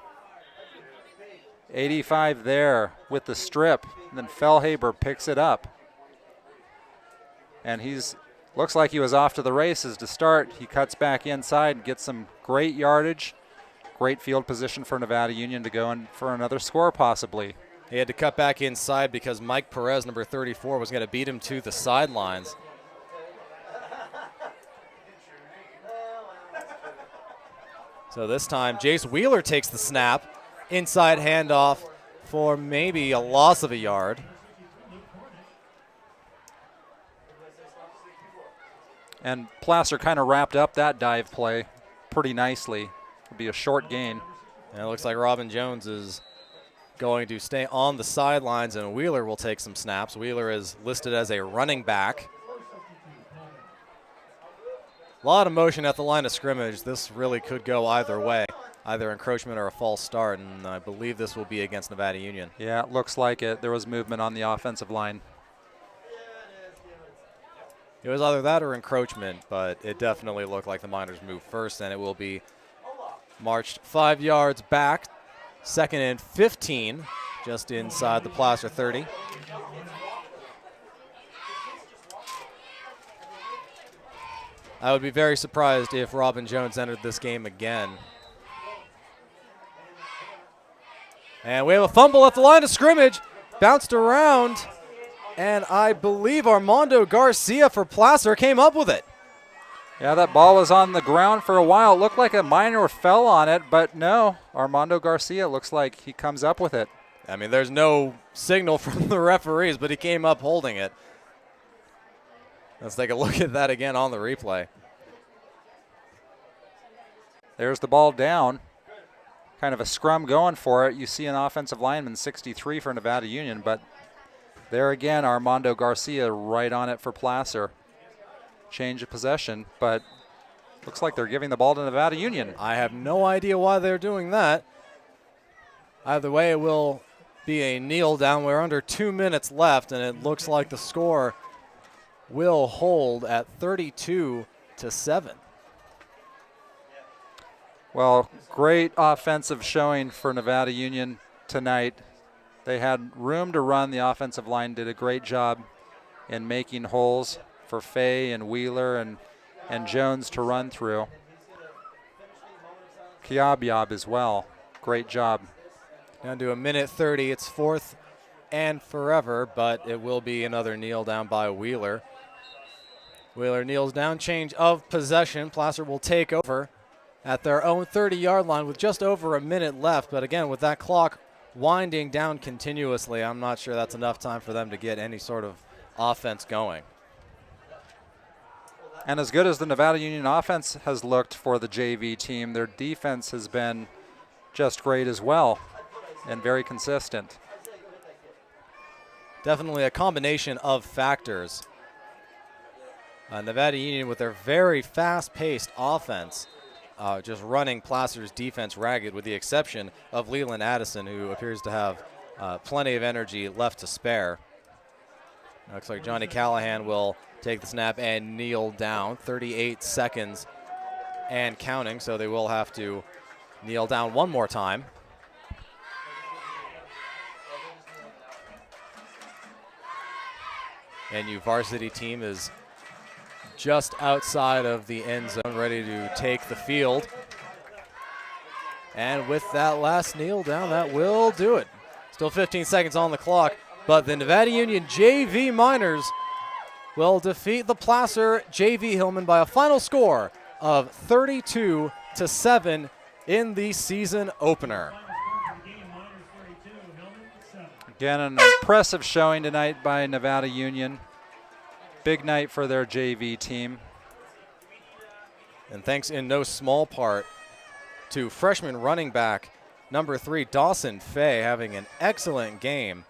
85 there with the strip. And then Fellhaber picks it up. And looks like he was off to the races to start. He cuts back inside and gets some great yardage. Great field position for Nevada Union to go in for another score possibly.
He had to cut back inside because Mike Perez, number 34, was going to beat him to the sidelines. So this time, Jace Wheeler takes the snap. Inside handoff for maybe a loss of a yard.
And Placer kind of wrapped up that dive play pretty nicely. It'll be a short gain.
And it looks like Robin Jones is going to stay on the sidelines, and Wheeler will take some snaps. Wheeler is listed as a running back. A lot of motion at the line of scrimmage. This really could go either way, either encroachment or a false start, and I believe this will be against Nevada Union.
Yeah, it looks like it. There was movement on the offensive line.
It was either that or encroachment, but it definitely looked like the Miners moved first, and it will be marched 5 yards back. 2nd and 15, just inside the Placer 30. I would be very surprised if Robin Jones entered this game again. And we have a fumble at the line of scrimmage. Bounced around, and I believe Armando Garcia for Placer came up with it.
Yeah, that ball was on the ground for a while. It looked like a Miner fell on it, but no. Armando Garcia looks like he comes up with it.
I mean, there's no signal from the referees, but he came up holding it. Let's take a look at that again on the replay.
There's the ball down. Kind of a scrum going for it. You see an offensive lineman, 63 for Nevada Union, but there again, Armando Garcia right on it for Placer. Change of possession, but looks like they're giving the ball to Nevada Union.
I have no idea why they're doing that. Either way, it will be a kneel down. We're under 2 minutes left, and it looks like the score will hold at 32-7.
Well, great offensive showing for Nevada Union tonight. They had room to run. The offensive line did a great job in making holes for Fay and Wheeler and Jones to run through. Kiabiab as well. Great job.
Down to 1:30. It's 4th and forever, but it will be another kneel down by Wheeler. Wheeler kneels down, change of possession. Placer will take over at their own 30-yard line with just over a minute left. But again, with that clock winding down continuously, I'm not sure that's enough time for them to get any sort of offense going.
And as good as the Nevada Union offense has looked for the JV team, their defense has been just great as well and very consistent.
Definitely a combination of factors. Nevada Union with their very fast-paced offense, just running Placer's defense ragged with the exception of Leland Addison, who appears to have plenty of energy left to spare. Looks like Johnny Callahan will take the snap and kneel down. 38 seconds and counting, so they will have to kneel down one more time. And your varsity team is just outside of the end zone, ready to take the field. And with that last kneel down, that will do it. Still 15 seconds on the clock, but the Nevada Union JV Miners will defeat the Placer JV Hillmen by a final score of 32-7 in the season opener.
Again, an impressive showing tonight by Nevada Union. Big night for their JV team.
And thanks in no small part to freshman running back number 3, Dawson Fay, having an excellent game.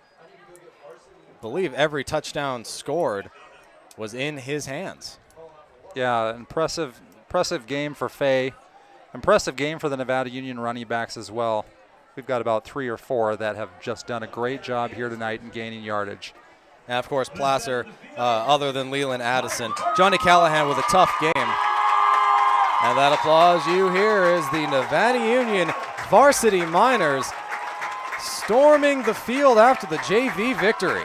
I believe every touchdown scored was in his hands.
Yeah, impressive game for Fay. Impressive game for the Nevada Union running backs as well. we've got about 3 or 4 that have just done a great job here tonight in gaining yardage.
And of course, Placer, other than Leland Addison, Johnny Callahan with a tough game. And that applause you hear is the Nevada Union varsity Miners storming the field after the JV victory.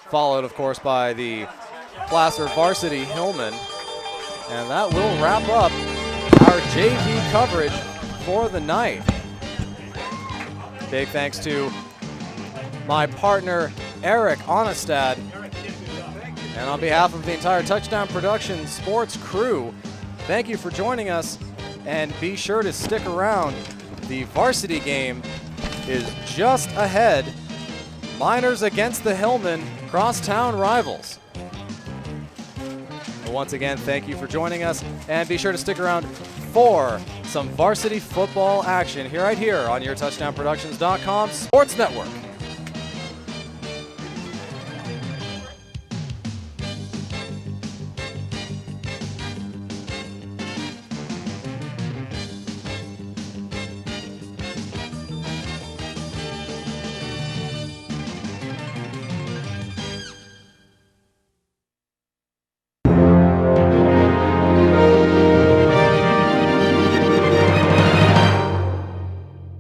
Followed, of course, by the Placer varsity Hillmen. And that will wrap up our JV coverage for the night. Big thanks to my partner, Eric Aanestad. And on behalf of the entire Touchdown Productions sports crew, thank you for joining us, and be sure to stick around. The varsity game is just ahead. Miners against the Hillmen, crosstown rivals. Once again, thank you for joining us, and be sure to stick around for some varsity football action right here on your TouchdownProductions.com Sports Network.